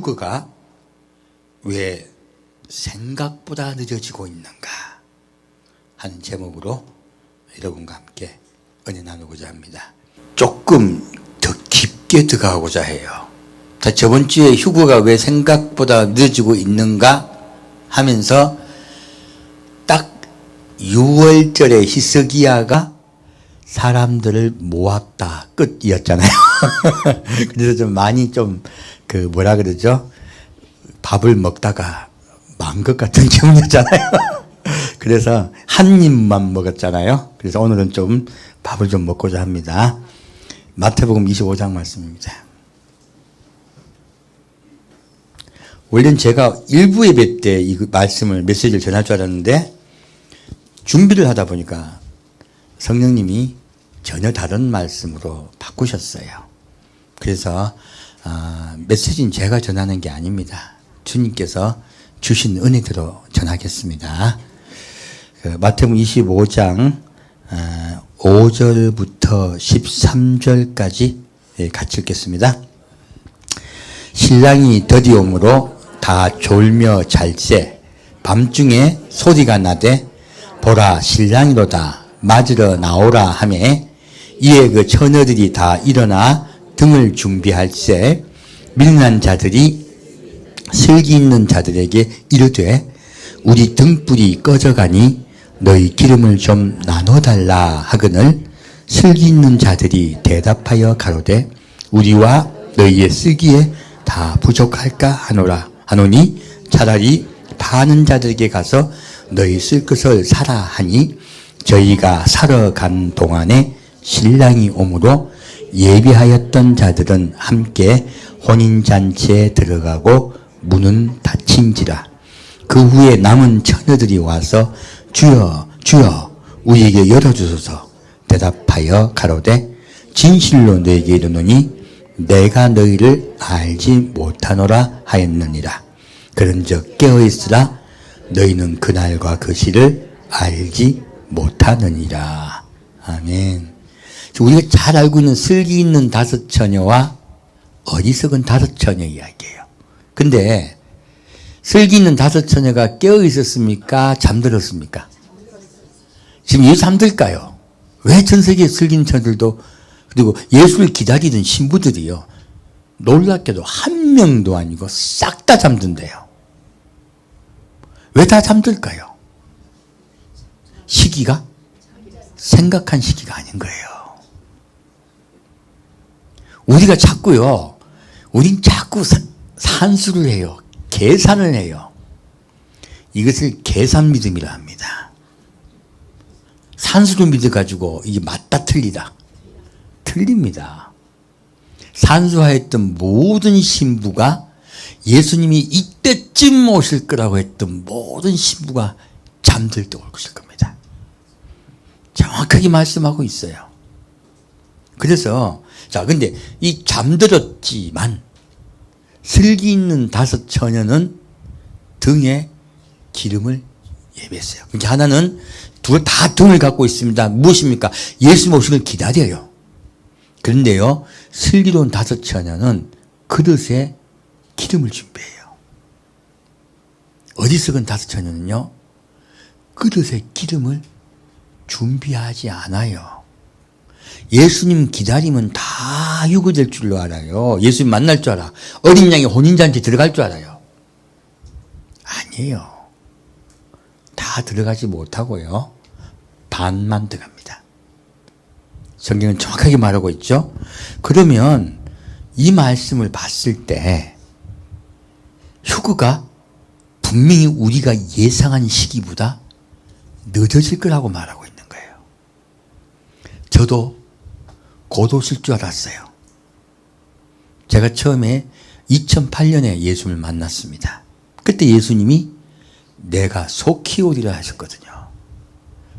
휴거가 왜 생각보다 늦어지고 있는가 하는 제목으로 여러분과 함께 은혜 나누고자 합니다. 조금 더 깊게 들어가고자 해요. 자, 저번 주에 휴거가 왜 생각보다 늦어지고 있는가 하면서 딱 6월절에 히스기야가 사람들을 모았다 끝이었잖아요. 그래서 좀 많이 뭐라 그러죠? 밥을 먹다가 만 것 같은 기분이었잖아요. 그래서 한 입만 먹었잖아요. 그래서 오늘은 좀 밥을 좀 먹고자 합니다. 마태복음 25장 말씀입니다. 원래는 제가 일부 예배 때 이 메시지를 전할 줄 알았는데 준비를 하다 보니까 성령님이 전혀 다른 말씀으로 바꾸셨어요. 그래서 메시지는 제가 전하는 게 아닙니다. 주님께서 주신 은혜대로 전하겠습니다. 마태복음 25장 5절부터 13절까지 같이 읽겠습니다. 신랑이 드디움으로 다 졸며 잘새 밤중에 소리가 나되 보라 신랑이로다 맞으러 나오라 하매 이에 그 처녀들이 다 일어나 등을 준비할새 밀난 자들이 슬기 있는 자들에게 이르되 우리 등불이 꺼져가니 너희 기름을 좀 나눠달라 하거늘 슬기 있는 자들이 대답하여 가로되 우리와 너희의 쓰기에 다 부족할까 하노니 차라리 파는 자들에게 가서 너희 쓸 것을 사라 하니 저희가 사러 간 동안에 신랑이 오므로 예비하였던 자들은 함께 혼인잔치에 들어가고 문은 닫힌지라. 그 후에 남은 처녀들이 와서 주여 주여 우리에게 열어주소서 대답하여 가로되 진실로 너에게 이르노니 내가 너희를 알지 못하노라 하였느니라. 그런즉 깨어있으라 너희는 그날과 그 시를 알지 못하느니라. 아멘. 우리가 잘 알고 있는 슬기 있는 다섯 처녀와 어리석은 다섯 처녀 이야기예요. 근데 슬기 있는 다섯 처녀가 깨어 있었습니까? 잠들었습니까? 지금 왜 잠들까요? 왜 전 세계 슬기 있는 처녀들도 그리고 예수를 기다리던 신부들이요 놀랍게도 한 명도 아니고 싹 다 잠든대요. 왜 다 잠들까요? 시기가 생각한 시기가 아닌 거예요. 우린 자꾸 산수를 해요. 계산을 해요. 이것을 계산 믿음이라 합니다. 산수를 믿어가지고 이게 맞다 틀리다. 틀립니다. 산수하였던 모든 신부가 예수님이 이때쯤 오실 거라고 했던 모든 신부가 잠들 때 올 것일 겁니다. 정확하게 말씀하고 있어요. 그래서 근데 이 잠들었지만 슬기 있는 다섯 처녀는 등에 기름을 예배했어요. 그러니까 하나는 다 등을 갖고 있습니다. 무엇입니까? 예수님 오시길 기다려요. 그런데요 슬기로운 다섯 처녀는 그릇에 기름을 준비해요. 어리석은 다섯 처녀는요 그릇에 기름을 준비하지 않아요. 예수님 기다리면 다 유거될 줄로 알아요. 예수님 만날 줄 알아. 어린 양이 혼인잔치 들어갈 줄 알아요. 아니에요. 다 들어가지 못하고요 반만 들어갑니다. 성경은 정확하게 말하고 있죠. 그러면 이 말씀을 봤을 때 휴거가 분명히 우리가 예상한 시기보다 늦어질 거라고 말하고 있는 거예요. 저도 곧 오실 줄 알았어요. 제가 처음에 2008년에 예수님을 만났습니다. 그때 예수님이 내가 속히 오리라 하셨거든요.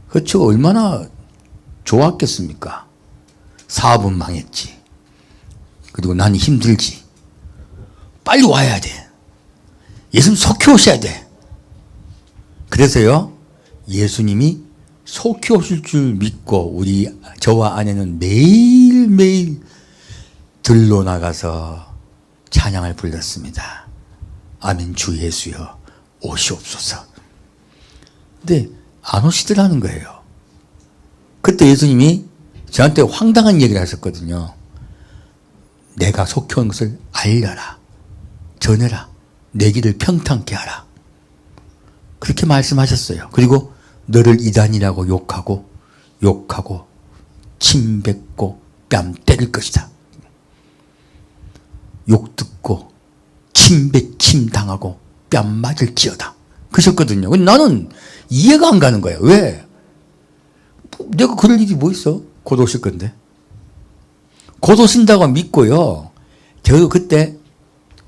그렇죠. 얼마나 좋았겠습니까? 사업은 망했지. 그리고 나는 힘들지. 빨리 와야 돼. 예수님 속히 오셔야 돼. 그래서요 예수님이 속히 오실 줄 믿고 저와 아내는 매일매일 들로 나가서 찬양을 불렀습니다. 아멘. 주 예수여 오시옵소서. 근데 안 오시더라는 거예요. 그때 예수님이 저한테 황당한 얘기를 하셨거든요. 내가 속해 온 것을 알려라. 전해라. 내 길을 평탄케 하라. 그렇게 말씀하셨어요. 그리고 너를 이단이라고 욕하고 침 뱉고 뺨 때릴 것이다. 욕 듣고 침 당하고 뺨 맞을 기어다. 그러셨거든요. 근데 나는 이해가 안 가는 거예요. 왜? 내가 그럴 일이 뭐 있어? 곧 오실 건데. 곧 오신다고 믿고요. 저 그때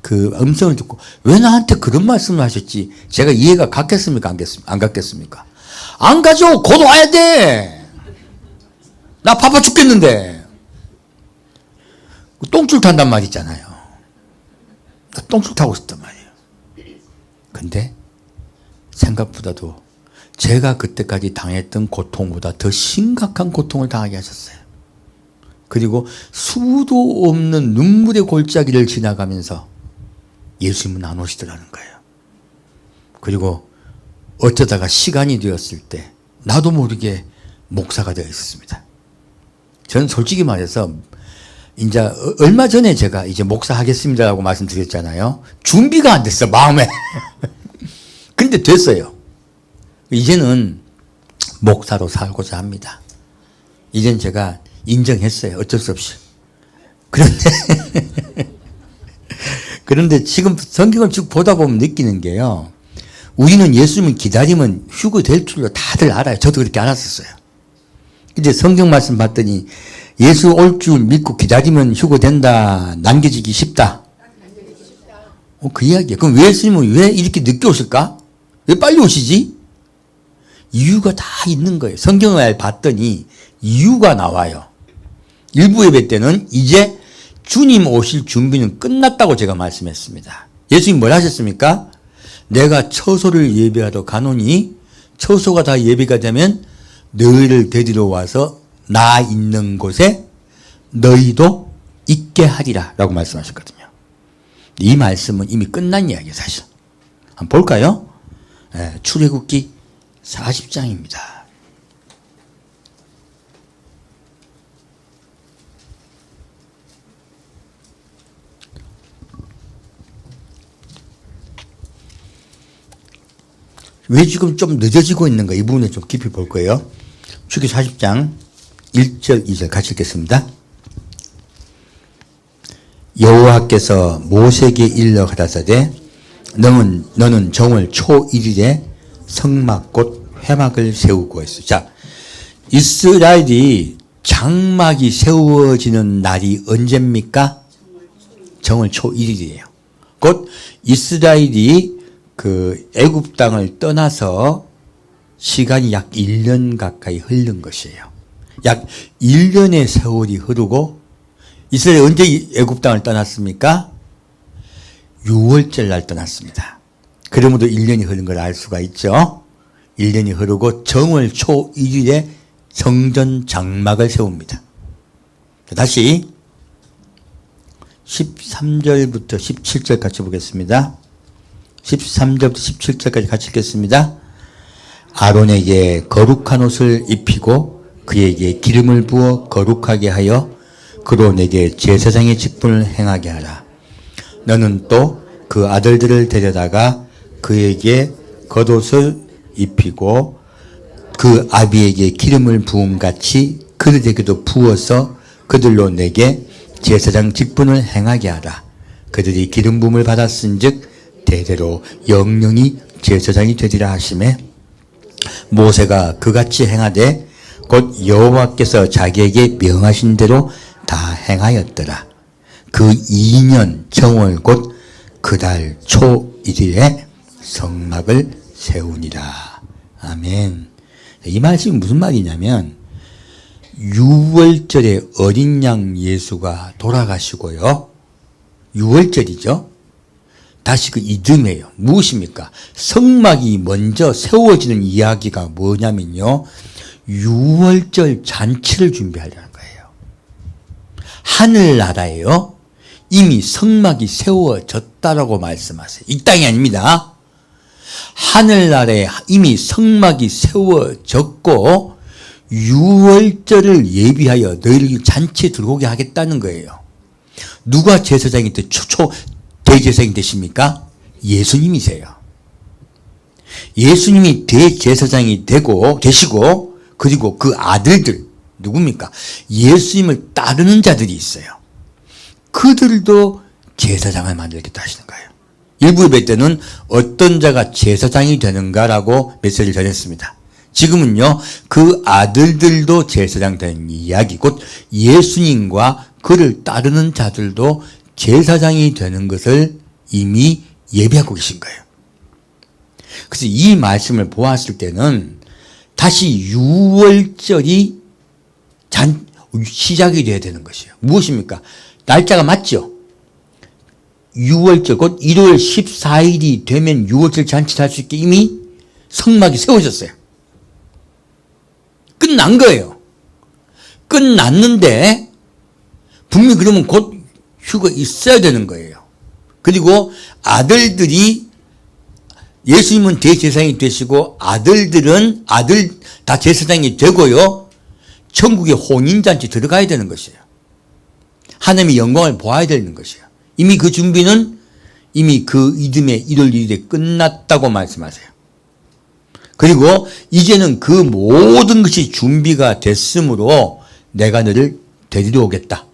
그 음성을 듣고 왜 나한테 그런 말씀을 하셨지? 제가 이해가 갔겠습니까? 안 갔겠습니까? 안 가죠. 곧 와야 돼. 나 바빠 죽겠는데. 똥줄 탄단 말 있잖아요. 나 똥줄 타고 싶단 말이에요. 근데 생각보다도 제가 그때까지 당했던 고통보다 더 심각한 고통을 당하게 하셨어요. 그리고 수도 없는 눈물의 골짜기를 지나가면서 예수님은 안 오시더라는 거예요. 그리고 어쩌다가 시간이 되었을 때 나도 모르게 목사가 되어 있었습니다. 저는 솔직히 말해서 이제 얼마 전에 제가 이제 목사 하겠습니다라고 말씀드렸잖아요. 준비가 안 됐어, 마음에. 근데 됐어요. 이제는 목사로 살고자 합니다. 이젠 제가 인정했어요. 어쩔 수 없이. 그런데 지금 성경을 쭉 보다 보면 느끼는 게요. 우리는 예수님을 기다리면 휴거될 줄로 다들 알아요. 저도 그렇게 알았었어요. 이제 성경 말씀 봤더니 예수 올 줄 믿고 기다리면 휴거된다. 남겨지기 쉽다. 그 이야기예요. 그럼 예수님은 왜 이렇게 늦게 오실까? 왜 빨리 오시지? 이유가 다 있는 거예요. 성경을 봤더니 이유가 나와요. 일부 예배 때는 이제 주님 오실 준비는 끝났다고 제가 말씀했습니다. 예수님 뭘 하셨습니까? 내가 처소를 예비하러 가노니 처소가 다 예비가 되면 너희를 데리러 와서 나 있는 곳에 너희도 있게 하리라 라고 말씀하셨거든요. 이 말씀은 이미 끝난 이야기예요. 사실 한번 볼까요? 출애굽기 40장입니다. 왜 지금 좀 늦어지고 있는가? 이 부분을 좀 깊이 볼 거예요. 출애굽기 40장 1절 2절 같이 읽겠습니다. 여호와께서 모세에게 일러 가라사대 너는 정월 초 1일에 성막 곧 회막을 세우고 했어요. 자, 이스라엘이 장막이 세워지는 날이 언제입니까? 정월 초 1일이에요. 곧 이스라엘이 그 애굽 땅을 떠나서 시간이 약 1년 가까이 흐른 것이에요. 약 1년의 세월이 흐르고 이스라엘이 언제 애굽 땅을 떠났습니까? 6월절 날 떠났습니다. 그러므로 1년이 흐른 걸 알 수가 있죠. 1년이 흐르고 정월 초 1일에 성전 장막을 세웁니다. 다시 13절부터 17절 같이 보겠습니다. 13절부터 17절까지 같이 읽겠습니다. 아론에게 거룩한 옷을 입히고 그에게 기름을 부어 거룩하게 하여 그로 내게 제사장의 직분을 행하게 하라. 너는 또 그 아들들을 데려다가 그에게 겉옷을 입히고 그 아비에게 기름을 부음같이 그들에게도 부어서 그들로 내게 제사장 직분을 행하게 하라. 그들이 기름 부음을 받았은즉 대대로 영영이 제사장이 되리라 하시매 모세가 그같이 행하되 곧 여호와께서 자기에게 명하신 대로 다 행하였더라. 그 2년 정월 곧 그달 초 1일에 성막을 세우니라. 아멘. 이 말씀이 무슨 말이냐면 6월절에 어린 양 예수가 돌아가시고요. 6월절이죠. 다시 그 이듬해요. 무엇입니까? 성막이 먼저 세워지는 이야기가 뭐냐면요. 6월절 잔치를 준비하려는 거예요. 하늘나라에요. 이미 성막이 세워졌다라고 말씀하세요. 이 땅이 아닙니다. 하늘나라에 이미 성막이 세워졌고 유월절을 예비하여 너희를 잔치에 들어오게 하겠다는 거예요. 누가 제사장이 대제사장이 되십니까? 예수님이세요. 예수님이 대제사장이 되시고 그리고 그 아들들 누굽니까? 예수님을 따르는 자들이 있어요. 그들도 제사장을 만들겠다 하시는 거예요. 일부 예배 때는 어떤 자가 제사장이 되는가라고 메시지를 전했습니다. 지금은요, 그 아들들도 제사장 되는 이야기, 곧 예수님과 그를 따르는 자들도 제사장이 되는 것을 이미 예비하고 계신 거예요. 그래서 이 말씀을 보았을 때는 다시 유월절이 시작이 돼야 되는 것이에요. 무엇입니까? 날짜가 맞죠? 6월절, 곧 1월 14일이 되면 6월절 잔치를 할 수 있게 이미 성막이 세워졌어요. 끝난 거예요. 끝났는데 분명히 그러면 곧 휴가 있어야 되는 거예요. 그리고 아들들이 예수님은 대제사장이 되시고 아들들은 다 제사장이 되고요. 천국의 혼인잔치 들어가야 되는 것이에요. 하나님의 영광을 보아야 되는 것이에요. 이미 그 준비는 이미 그 이듬해 1월 1일에 끝났다고 말씀하세요. 그리고 이제는 그 모든 것이 준비가 됐으므로 내가 너를 데리러 오겠다.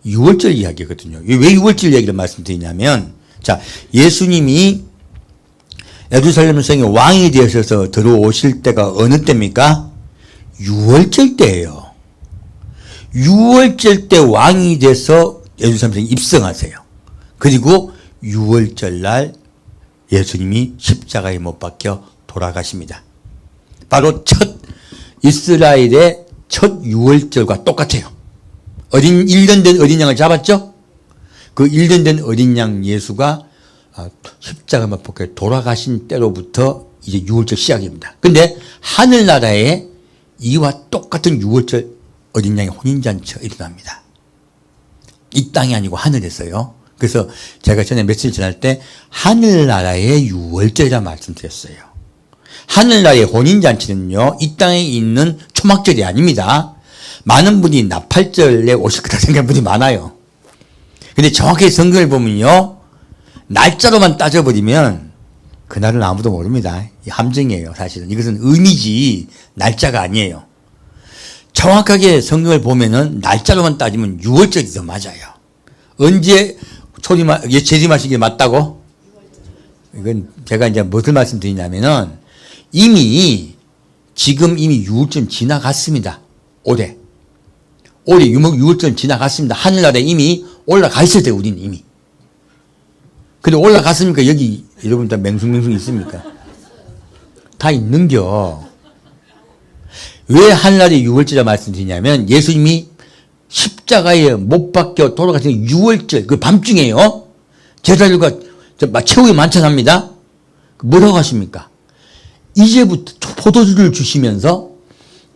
6월절 이야기거든요. 왜 6월절 이야기를 말씀드리냐면, 자, 예수님이 예루살렘 성에 왕이 되셔서 들어오실 때가 어느 때입니까? 6월절 때예요. 6월절 때 왕이 돼서 예루살렘 성에 입성하세요. 그리고 6월절 날 예수님이 십자가에 못 박혀 돌아가십니다. 바로 이스라엘의 첫 6월절과 똑같아요. 1년 된 어린 양을 잡았죠? 그 1년 된 어린 양 예수가 십자가에 못 박혀 돌아가신 때로부터 이제 6월절 시작입니다. 근데 하늘나라에 이와 똑같은 6월절 어린 양의 혼인잔치가 일어납니다. 이 땅이 아니고 하늘에서요. 그래서 제가 전에 메시지 전할 때 하늘나라의 6월절이라 말씀드렸어요. 하늘나라의 혼인잔치는요, 이 땅에 있는 초막절이 아닙니다. 많은 분이 나팔절에 오실 거다 생각하는 분이 많아요. 근데 정확히 성경을 보면요, 날짜로만 따져버리면 그날은 아무도 모릅니다. 이 함정이에요, 사실은. 이것은 의미지 날짜가 아니에요. 정확하게 성경을 보면은 날짜로만 따지면 6월절이 더 맞아요. 언제 재림하신 게 맞다고? 이건 제가 이제 무엇을 말씀드리냐면은 지금 이미 6월절 지나갔습니다. 올해 6월절 지나갔습니다. 하늘나라에 이미 올라가 있을 때 우리는 이미. 근데 올라갔습니까? 여기 여러분 다 맹숭맹숭 있습니까? 다 있는겨. 왜 하늘나라의 6월절이라 말씀드리냐면 예수님이 십자가에 못 박혀 돌아가신 6월절 그 밤중에요. 제자들과 최후의 만찬합니다. 뭐라고 하십니까? 이제부터 포도주를 주시면서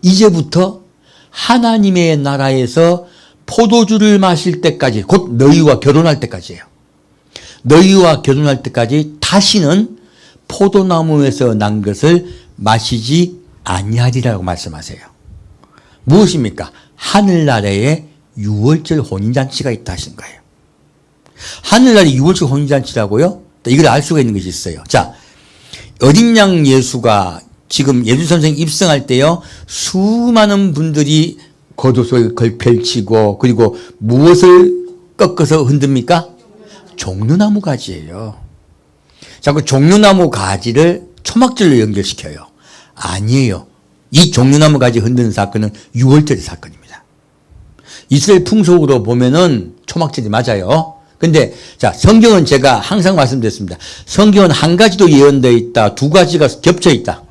이제부터 하나님의 나라에서 포도주를 마실 때까지, 곧 너희와 결혼할 때까지예요. 너희와 결혼할 때까지 다시는 포도나무에서 난 것을 마시지 아니하리라고 말씀하세요. 무엇입니까? 하늘나라에 6월절 혼인잔치가 있다 하시는 거예요. 하늘나라에 6월절 혼인잔치라고요? 이걸 알 수가 있는 것이 있어요. 자, 어린 양 예수가 지금 예루살렘 입성할 때요, 수많은 분들이 겉옷을 펼치고, 그리고 무엇을 꺾어서 흔듭니까? 종려나무 가지예요. 자꾸 종려나무 가지를 초막절로 연결시켜요. 아니에요. 이 종려나무 가지 흔드는 사건은 6월절의 사건입니다. 이스라엘 풍속으로 보면은 초막절이 맞아요. 근데 자, 성경은 제가 항상 말씀드렸습니다. 성경은 한 가지도 예언되어 있다. 두 가지가 겹쳐 있다.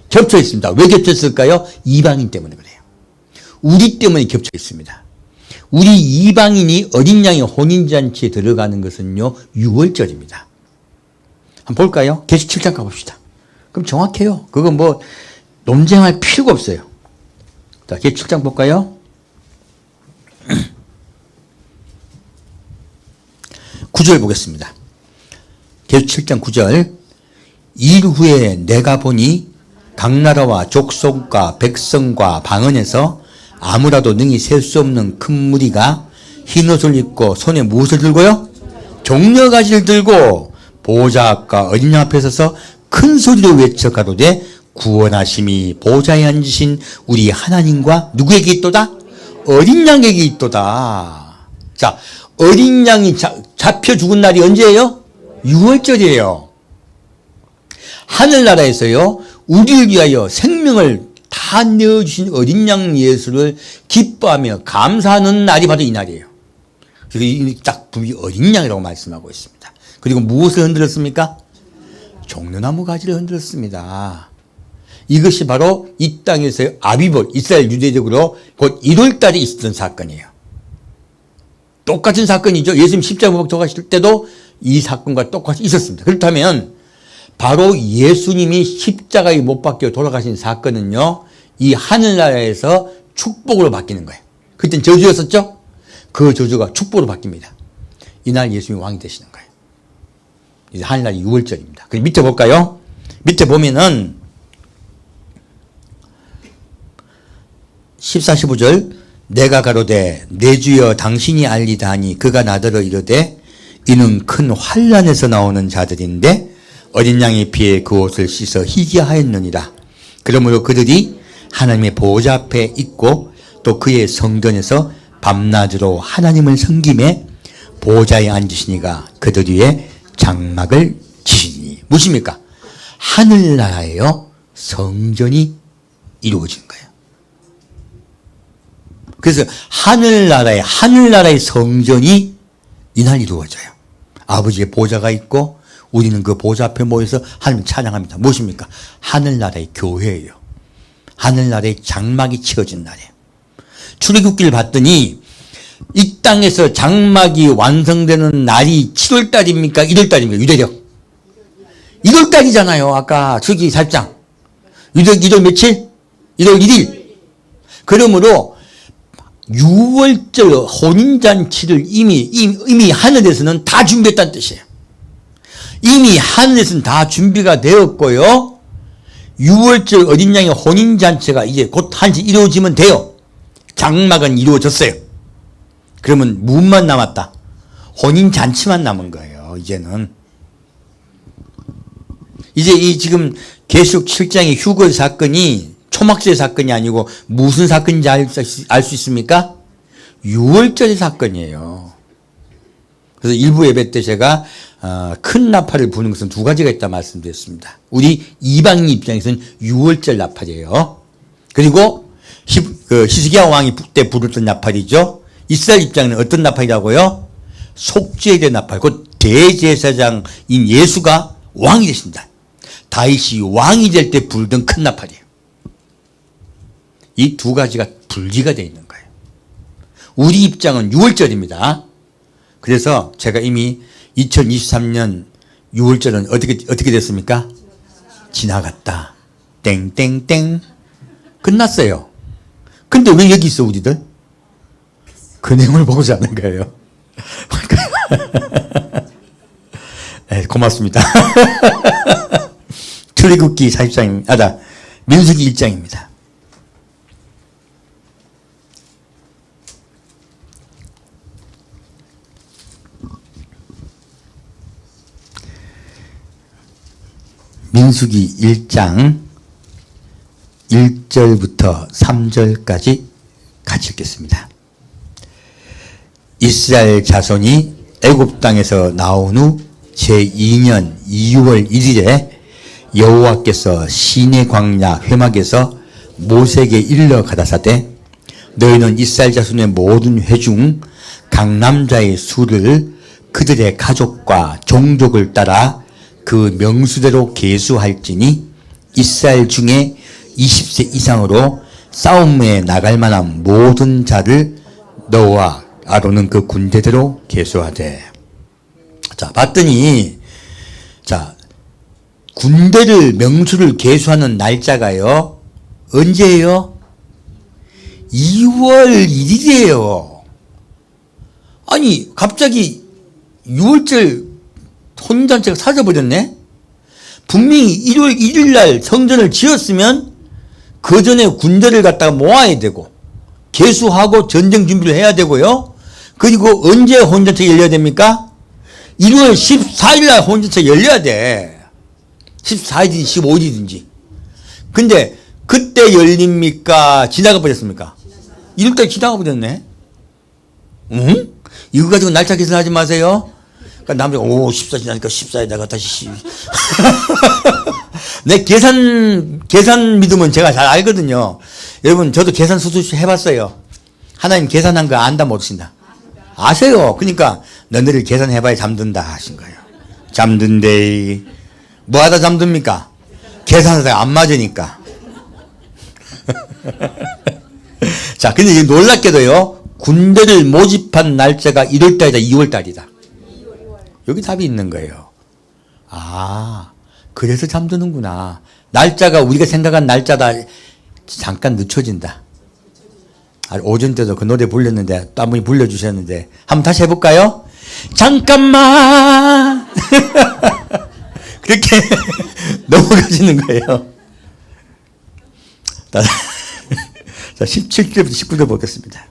겹쳐 있습니다. 왜 겹쳤을까요? 이방인 때문에 그래요. 우리 때문에 겹쳐 있습니다. 우리 이방인이 어린 양의 혼인잔치에 들어가는 것은요, 6월절입니다. 한번 볼까요? 계시 7장 가봅시다. 그럼 정확해요. 그건 뭐 논쟁할 필요가 없어요. 자, 계시 7장 볼까요? 9절 보겠습니다. 계속 7장 9절. 일 후에 내가 보니 각 나라와 족속과 백성과 방언에서 아무라도 능히 셀 수 없는 큰 무리가 흰 옷을 입고 손에 무엇을 들고요? 종려가지를 들고 보호자 앞과 어린 양 앞에 서서 큰 소리로 외쳐 가로되 구원하심이 보호자에 앉으신 우리 하나님과 누구에게 있도다? 어린 양에게 있도다. 자, 어린 양이 잡혀 죽은 날이 언제예요? 6월절이에요. 하늘나라에서요, 우리를 위하여 생명을 다 내어주신 어린 양 예수를 기뻐하며 감사하는 날이 바로 이 날이에요. 그래서 딱 분명히 어린 양이라고 말씀하고 있습니다. 그리고 무엇을 흔들었습니까? 종려나무 가지를 흔들었습니다. 이것이 바로 이 땅에서의 아비벌, 이스라엘 유대적으로 곧 1월달에 있었던 사건이에요. 똑같은 사건이죠. 예수님 십자가 못 박혀 돌아가실 때도 이 사건과 똑같이 있었습니다. 그렇다면 바로 예수님이 십자가에 못 박혀 돌아가신 사건은요, 이 하늘나라에서 축복으로 바뀌는 거예요. 그때는 저주였었죠? 그 저주가 축복으로 바뀝니다. 이날 예수님이 왕이 되시는 거예요. 이제 하늘나라 6월절입니다. 그럼 밑에 볼까요? 밑에 보면은 14, 15절. 내가 가로되 내 주여 당신이 알리다 하니 그가 나더러 이르되 이는 큰 환난에서 나오는 자들인데 어린 양의 피에 그 옷을 씻어 희귀하였느니라. 그러므로 그들이 하나님의 보호자 앞에 있고 또 그의 성전에서 밤낮으로 하나님을 섬김에 보호자에 앉으시니가 그들 위에 장막을 지시니. 무엇입니까? 하늘나라에요, 성전이 이루어진 거예요. 그래서 하늘나라의 성전이 이날 이루어져요. 아버지의 보좌가 있고 우리는 그 보좌 앞에 모여서 하나님을 찬양합니다. 무엇입니까? 하늘나라의 교회예요. 하늘나라의 장막이 치어진 날이에요. 출애굽기를 봤더니 이 땅에서 장막이 완성되는 날이 7월달입니까? 1월달입니까? 유대력 1월달이잖아요. 아까 출애굽기 4장 유대력 1월 며칠? 1월 1일. 그러므로 6월절 혼인잔치를 이미 하늘에서는 다 준비했다는 뜻이에요. 이미 하늘에서는 다 준비가 되었고요. 6월절 어린 양의 혼인잔치가 이제 곧 한시 이루어지면 돼요. 장막은 이루어졌어요. 그러면 무엇만 남았다? 혼인잔치만 남은 거예요. 이제는. 이제 이 지금 계시록 7장의 휴거 사건이 초막절 사건이 아니고 무슨 사건인지 알 수 있습니까? 6월절의 사건이에요. 그래서 일부 예배 때 제가 큰 나팔을 부는 것은 두 가지가 있다 말씀드렸습니다. 우리 이방인 입장에서는 6월절 나팔이에요. 그리고 히스기야 왕이 때 부르던 나팔이죠. 이스라엘 입장에는 어떤 나팔이라고요? 속죄에 대한 나팔. 곧 대제사장인 예수가 왕이 되신다. 다윗이 왕이 될 때 부르던 큰 나팔이에요. 이 두 가지가 분리가 되어 있는 거예요. 우리 입장은 6월절입니다. 그래서 제가 이미 2023년 6월절은 어떻게 됐습니까? 지나갔다. 땡땡땡. 끝났어요. 근데 왜 여기 있어, 우리들? 그 내용을 보고자 하는 거예요. 네, 고맙습니다. 출애굽기 40장입니다. 민수기 1장입니다. 민수기 1장 1절부터 3절까지 같이 읽겠습니다. 이스라엘 자손이 애굽 땅에서 나온 후 제2년 2월 1일에 여호와께서 시내 광야 회막에서 모세에게 일러 가라사대 너희는 이스라엘 자손의 모든 회중 각 남자의 수를 그들의 가족과 종족을 따라 그 명수대로 계수할지니 이스라엘 중에 20세 이상으로 싸움에 나갈 만한 모든 자를 너와 아론은 그 군대대로 계수하되. 자, 봤더니 군대를 명수를 계수하는 날짜가요 언제예요? 2월 1일이에요. 아니 갑자기 6월절 혼인잔치가 사라져버렸네? 분명히 1월 1일 날 성전을 지었으면 그 전에 군대를 갖다가 모아야 되고 개수하고 전쟁 준비를 해야 되고요. 그리고 언제 혼인잔치가 열려야 됩니까? 1월 14일 날 혼인잔치가 열려야 돼. 14일이든지 15일이든지. 근데 그때 열립니까? 지나가 버렸습니까? 1월달 지나가 버렸네. 응? 이거 가지고 날짜 계산하지 마세요. 그러니까 남자가 14 지나니까 14에다가 다시 내 계산 믿으면 제가 잘 알거든요. 여러분 저도 계산 수수시 해봤어요. 하나님 계산한 거 안다 모르신다. 아세요. 그러니까 너네를 계산해봐야 잠든다 하신 거예요. 잠든데 뭐 하다 잠듭니까? 계산하다가 안 맞으니까. 자, 근데 이게 놀랍게도요, 군대를 모집한 날짜가 1월달이다, 2월달이다. 여기 답이 있는 거예요. 아, 그래서 잠드는구나. 날짜가 우리가 생각한 날짜다. 잠깐 늦춰진다. 오전 때도 그 노래 불렸는데, 또 한 분이 불려주셨는데, 한번 다시 해볼까요? 잠깐만! 그렇게 넘어가시는 거예요. 자, 17절부터 19절 보겠습니다.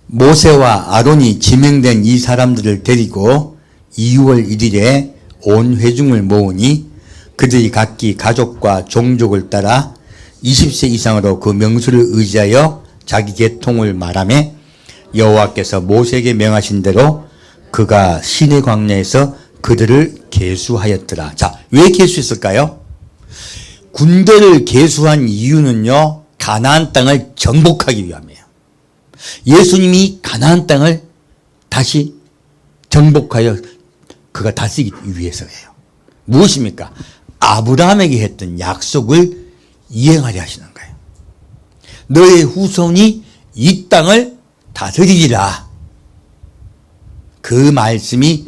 모세와 아론이 지명된 이 사람들을 데리고 2월 1일에 온 회중을 모으니 그들이 각기 가족과 종족을 따라 20세 이상으로 그 명수를 의지하여 자기 계통을 말하며 여호와께서 모세에게 명하신 대로 그가 시내 광야에서 그들을 계수하였더라. 자, 왜 계수했을까요? 군대를 계수한 이유는요, 가나안 땅을 정복하기 위함이에요. 예수님이 가나안 땅을 다시 정복하여 그가 다스리기 위해서예요. 무엇입니까? 아브라함에게 했던 약속을 이행하려 하시는 거예요. 너의 후손이 이 땅을 다스리리라. 그 말씀이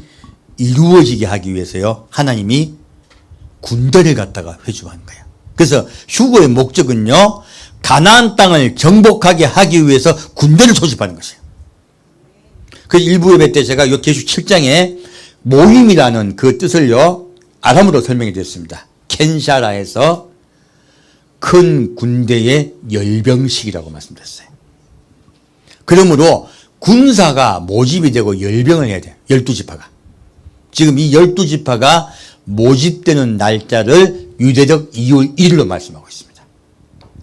이루어지게 하기 위해서요, 하나님이 군대를 갖다가 회주한 거예요. 그래서 휴거의 목적은요, 가나안 땅을 정복하게 하기 위해서 군대를 소집하는 것이에요. 그 일부 예배 때 제가 이 계시 7장에 모임이라는 그 뜻을요, 아람어로 설명해 드렸습니다. 켄샤라에서 큰 군대의 열병식이라고 말씀드렸어요. 그러므로 군사가 모집이 되고 열병을 해야 돼요. 12지파가. 지금 이 12지파가 모집되는 날짜를 유대적 2월 1일로 말씀하고 있습니다.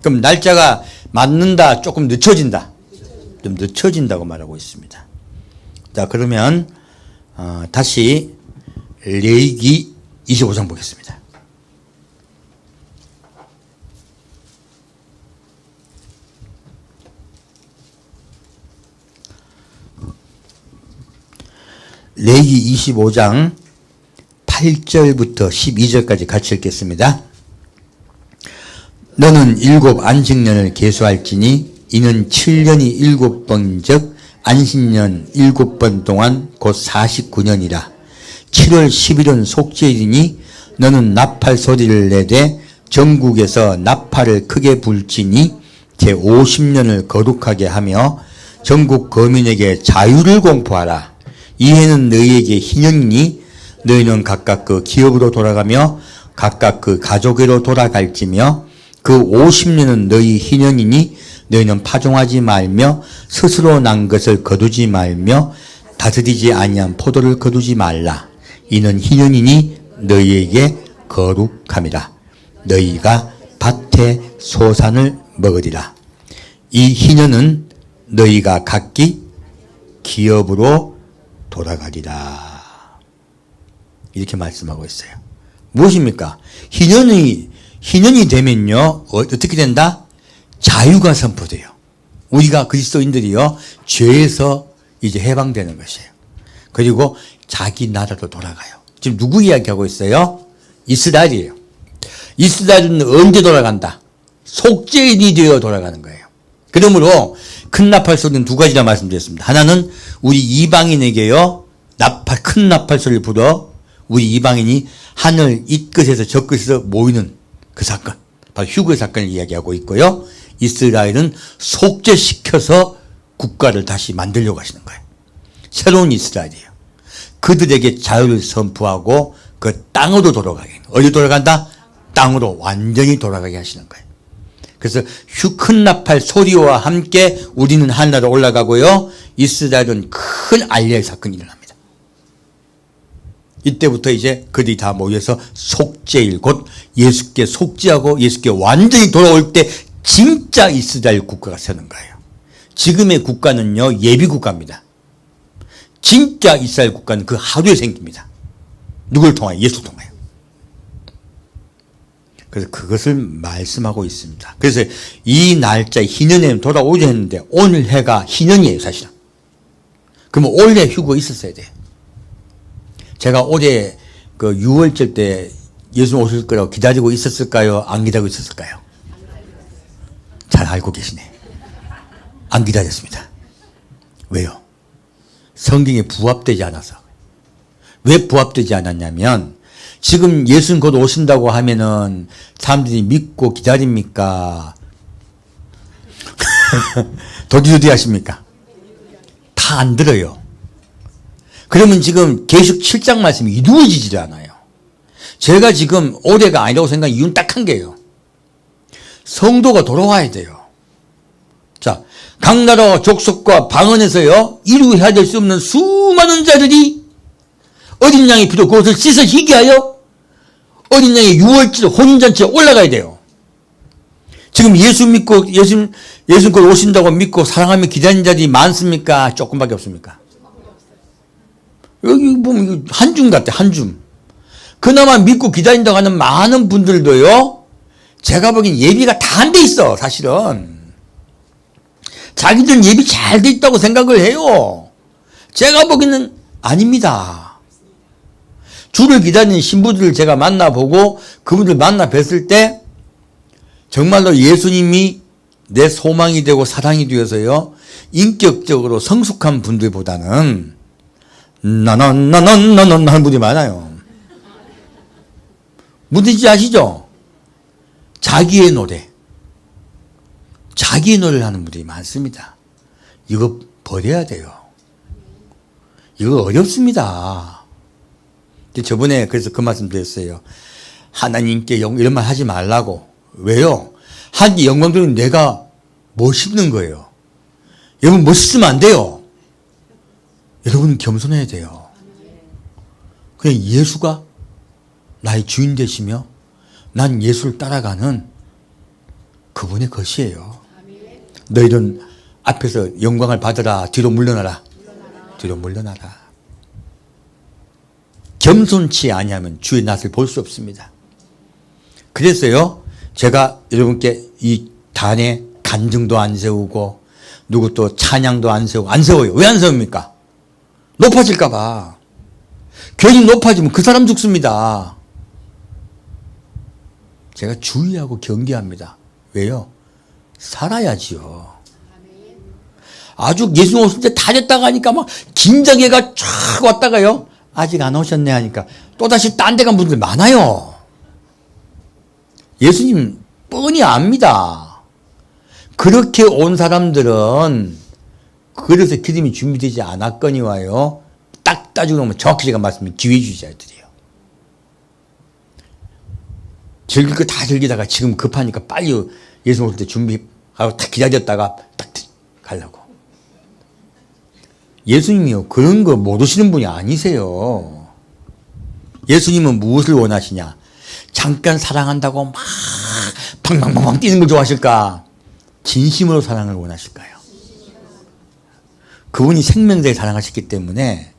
그럼 날짜가 맞는다, 조금 늦춰진다? 좀 늦춰진다고 말하고 있습니다. 자, 그러면 다시 레위기 25장 보겠습니다. 레위기 25장 8절부터 12절까지 같이 읽겠습니다. 너는 7 안식년을 계수할지니 이는 7년이 7번즉 안식년 7번 동안 곧 49년이라. 7월 10일은 속죄일이니 너는 나팔 소리를 내되 전국에서 나팔을 크게 불지니 제50년을 거룩하게 하며 전국 거민에게 자유를 공포하라. 이 해는 너희에게 희년이니 너희는 각각 그 기업으로 돌아가며 각각 그 가족으로 돌아갈지며 그 50년은 너희 희년이니 너희는 파종하지 말며 스스로 난 것을 거두지 말며 다스리지 아니한 포도를 거두지 말라. 이는 희년이니 너희에게 거룩함이라. 너희가 밭의 소산을 먹으리라. 이 희년은 너희가 각기 기업으로 돌아가리라. 이렇게 말씀하고 있어요. 무엇입니까? 희년이 되면요, 어떻게 된다? 자유가 선포돼요. 우리가 그리스도인들이요, 죄에서 이제 해방되는 것이에요. 그리고 자기 나라로 돌아가요. 지금 누구 이야기하고 있어요? 이스라엘이에요. 이스라엘은 언제 돌아간다? 속죄인이 되어 돌아가는 거예요. 그러므로 큰 나팔 소리는 두 가지나 말씀드렸습니다. 하나는 우리 이방인에게요, 큰 나팔 소리를 불어 우리 이방인이 하늘 이 끝에서 저 끝에서 모이는 그 사건, 바로 휴거의 사건을 이야기하고 있고요. 이스라엘은 속죄시켜서 국가를 다시 만들려고 하시는 거예요. 새로운 이스라엘이에요. 그들에게 자유를 선포하고 그 땅으로 돌아가게. 어디 돌아간다? 땅으로 완전히 돌아가게 하시는 거예요. 그래서 큰 나팔 소리와 함께 우리는 하늘나라로 올라가고요. 이스라엘은 큰 알리의 사건이 일어납니다. 이때부터 이제 그들이 다 모여서 속죄일, 곧 예수께 속죄하고 예수께 완전히 돌아올 때 진짜 이스라엘 국가가 서는 거예요. 지금의 국가는요, 예비 국가입니다. 진짜 이스라엘 국가는 그 하루에 생깁니다. 누굴 통하여? 예수를 통하여. 그래서 그것을 말씀하고 있습니다. 그래서 이 날짜에 희년에 돌아오자 했는데 오늘 해가 희년이에요, 사실은. 그러면 올해 휴거 있었어야 돼요. 제가 올해 그 6월절 때 예수 오실 거라고 기다리고 있었을까요? 안 기다리고 있었을까요? 잘 알고 계시네. 안 기다렸습니다. 왜요? 성경에 부합되지 않아서. 왜 부합되지 않았냐면 지금 예수는 곧 오신다고 하면은 사람들이 믿고 기다립니까? 도디도디 하십니까? 다 안 들어요. 그러면 지금 계속 7장 말씀이 이루어지질 않아요. 제가 지금 올해가 아니라고 생각한 이유는 딱 한 개예요. 성도가 돌아와야 돼요. 자, 각 나라와 족속과 방언에서요, 이루어야 될 수 없는 수많은 자들이 어린 양의 피로 그것을 씻어 희귀하여 어린 양의 유월절 혼인잔치에 올라가야 돼요. 지금 예수 믿고 예수 곧 오신다고 믿고 사랑하며 기다리는 자들이 많습니까? 조금밖에 없습니까? 여기 보면 한 줌 같아, 한 줌. 그나마 믿고 기다린다고 하는 많은 분들도요, 제가 보기엔 예비가 다 안 돼 있어, 사실은. 자기들은 예비 잘 돼 있다고 생각을 해요. 제가 보기에는 아닙니다. 주를 기다리는 신부들을 제가 만나보고 그분들 만나 뵀을 때 정말로 예수님이 내 소망이 되고 사랑이 되어서요, 인격적으로 성숙한 분들보다는 나나나나나나 하는 분들이 많아요. 뭔지 아시죠? 자기의 노래. 자기의 노래를 하는 분들이 많습니다. 이거 버려야 돼요. 이거 어렵습니다. 저번에 그래서 그 말씀 드렸어요. 하나님께 이런 말 하지 말라고. 왜요? 하나님께 영광 돌리는 내가 멋있는 거예요. 여러분 멋있으면 안 돼요. 여러분은 겸손해야 돼요. 그냥 예수가 나의 주인 되시며 난 예수를 따라가는 그분의 것이에요. 너희는 앞에서 영광을 받으라. 뒤로 물러나라. 뒤로 물러나라. 겸손치 아니하면 주의 낯을 볼 수 없습니다. 그래서요, 제가 여러분께 이 단에 간증도 안 세우고 누구 또 찬양도 안 세우고 안 세워요. 왜 안 세웁니까? 높아질까 봐. 괜히 높아지면 그 사람 죽습니다. 제가 주의하고 경계합니다. 왜요? 살아야지요. 아주 예수 오실 때 다 됐다가 하니까 막 긴장해가 쫙 왔다가요, 아직 안 오셨네 하니까 또다시 딴 데 간 분들 많아요. 예수님 뻔히 압니다. 그렇게 온 사람들은 그래서 기름이 준비되지 않았거니와요, 딱 따지고 보면 정확히 제가 말씀드린 기회주의자들이에요. 즐길 거 다 즐기다가 지금 급하니까 빨리 예수 오실 때 준비하고 딱 기다렸다가 딱 가려고. 예수님이요, 그런 거 모르시는 분이 아니세요. 예수님은 무엇을 원하시냐? 잠깐 사랑한다고 막 팡팡팡팡 뛰는 걸 좋아하실까? 진심으로 사랑을 원하실까요? 그분이 생명대에 사랑하셨기 때문에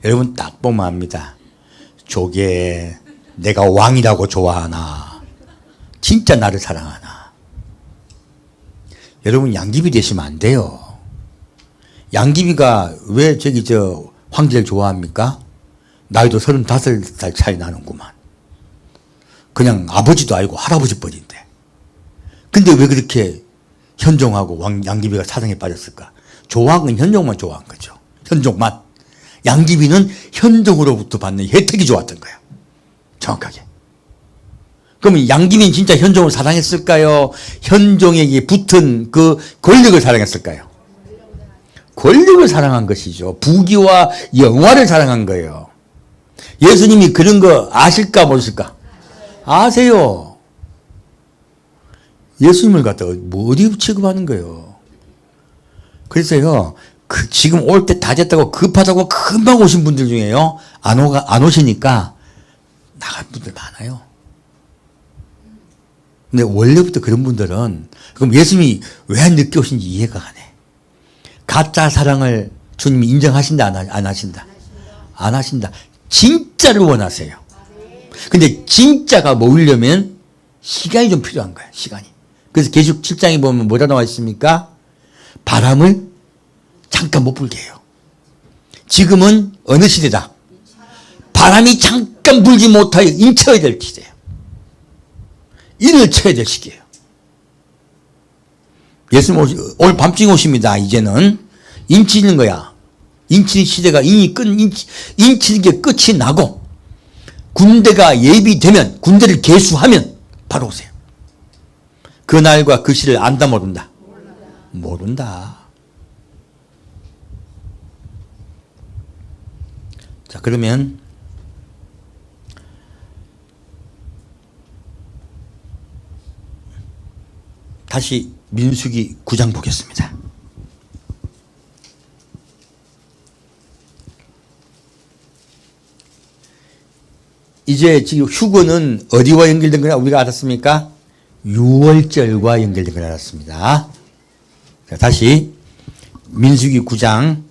여러분 딱 보면 압니다. 저게 내가 왕이라고 좋아하나? 진짜 나를 사랑하나? 여러분 양귀비 되시면 안 돼요. 양귀비가 왜 황제를 좋아합니까? 나이도 35살 차이 나는구만. 그냥 아버지도 아니고 할아버지 뻘인데. 근데 왜 그렇게 현종하고 양귀비가 사랑에 빠졌을까? 좋아한 건 현종만 좋아한 거죠. 현종만. 양귀비는 현종으로부터 받는 혜택이 좋았던 거예요. 정확하게. 그러면 양귀비는 진짜 현종을 사랑했을까요? 현종에게 붙은 그 권력을 사랑했을까요? 권력을 사랑한 것이죠. 부귀와 영화를 사랑한 거예요. 예수님이 그런 거 아실까 모르실까? 아세요. 예수님을 갖다가 뭐 어디 취급하는 거예요. 그래서요, 지금 올 때 다 됐다고 급하다고 금방 오신 분들 중에요, 안 오시니까 나갈 분들 많아요. 근데 원래부터 그런 분들은, 그럼 예수님이 왜 늦게 오신지 이해가 가네. 가짜 사랑을 주님이 인정하신다, 안 하신다? 안 하신다. 진짜를 원하세요. 근데 진짜가 모이려면 시간이 좀 필요한 거예요. 시간이. 그래서 계시록 7장에 보면 뭐라 나와 있습니까? 바람을 잠깐 못 불게 해요. 지금은 어느 시대다? 바람이 잠깐 불지 못하여 인쳐야 될 시대예요. 인을 쳐야 될 시기예요. 예수님 오늘 밤중에 오십니다. 이제는 인치는 거야. 인치는 시대가 인치는 게 끝이 나고 군대가 예비되면, 군대를 개수하면 바로 오세요. 그 날과 그 시를 안다 모른다? 모른다. 자, 그러면 다시 민수기 9장 보겠습니다. 이제 지금 휴거는 어디와 연결된 거냐 우리가 알았습니까? 유월절과 연결된 걸 알았습니다. 자, 다시 민수기 9장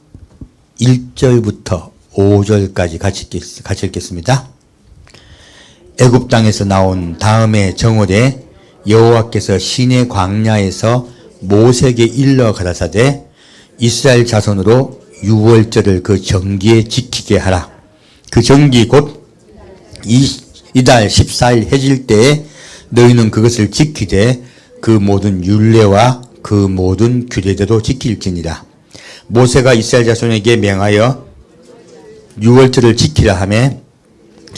1절부터 5절까지 같이 읽겠습니다. 애굽 땅에서 나온 다음에 정월에 여호와께서 시내 광야에서 모세에게 일러 가라사대 이스라엘 자손으로 유월절을 그 정기에 지키게 하라. 그 정기 곧 이달 14일 해질 때에 너희는 그것을 지키되 그 모든 율례와 그 모든 규례대로 지킬지니라. 모세가 이스라엘 자손에게 명하여 유월절을 지키라 하매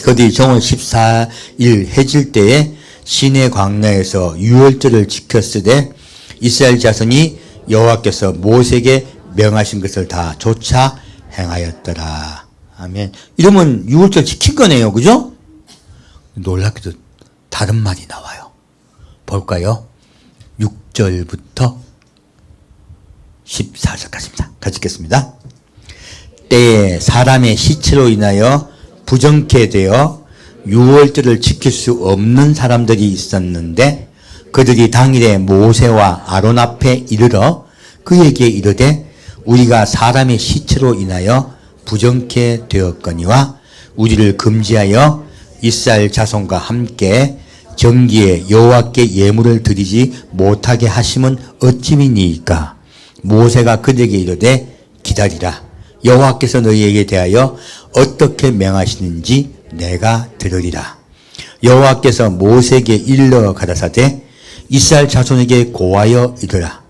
그들이 정월 14일 해질 때에 시내 광야에서 유월절을 지켰으되 이스라엘 자손이 여호와께서 모세에게 명하신 것을 다 조차 행하였더라. 아멘. 이러면 유월절 지킨 거네요. 그죠? 놀랍게도 다른 말이 나와요. 볼까요? 6절부터 14절까지입니다. 같이 읽겠습니다. 때에 사람의 시체로 인하여 부정케 되어 유월절을 지킬 수 없는 사람들이 있었는데 그들이 당일에 모세와 아론 앞에 이르러 그에게 이르되 우리가 사람의 시체로 인하여 부정케 되었거니와 우리를 금지하여 이스라엘 자손과 함께 정기에 여호와께 예물을 드리지 못하게 하심은 어찌미니이까. 모세가 그들에게 이르되 기다리라. 여호와께서 너희에게 대하여 어떻게 명하시는지 내가 들으리라. 여호와께서 모세에게 일러 가라사대 이스라엘 자손에게 고하여 이르라.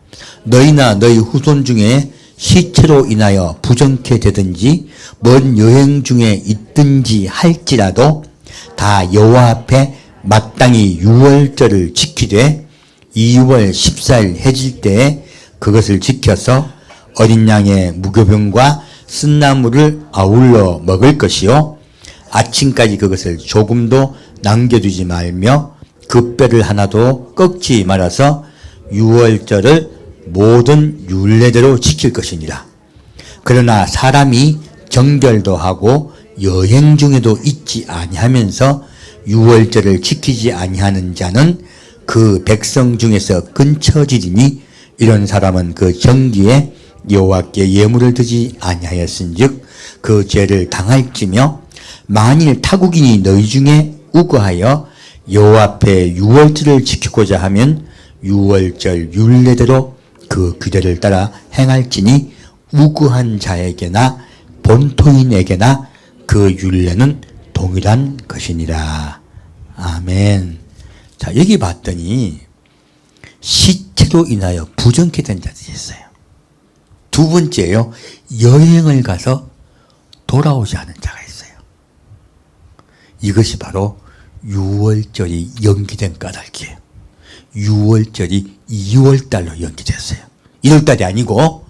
너희나 너희 후손 중에 시체로 인하여 부정케 되든지 먼 여행 중에 있든지 할지라도 다 여호와 앞에 마땅히 유월절을 지키되 2월 14일 해질 때에 그것을 지켜서 어린 양의 무교병과 쓴나물을 아울러 먹을 것이요 아침까지 그것을 조금도 남겨두지 말며 그 뼈를 하나도 꺾지 말아서 유월절을 모든 율례대로 지킬 것이니라. 그러나 사람이 정결도 하고 여행 중에도 있지 아니하면서 유월절을 지키지 아니하는 자는 그 백성 중에서 끊쳐지리니 이런 사람은 그 정기에 여호와께 예물을 드지 아니하였은즉 그 죄를 당할지며 만일 타국인이 너희 중에 우거하여 여호와 앞에 유월절을 지키고자 하면 유월절 율례대로 그 규례를 따라 행할지니 우구한 자에게나 본토인에게나 그 율례는 동일한 것이니라. 아멘. 자, 여기 봤더니 시체로 인하여 부정케 된 자들이 있어요. 두 번째요, 여행을 가서 돌아오지 않은 자가 있어요. 이것이 바로 유월절이 연기된 까닭이에요. 유월절이 2월달로 연기됐어요. 1월달이 아니고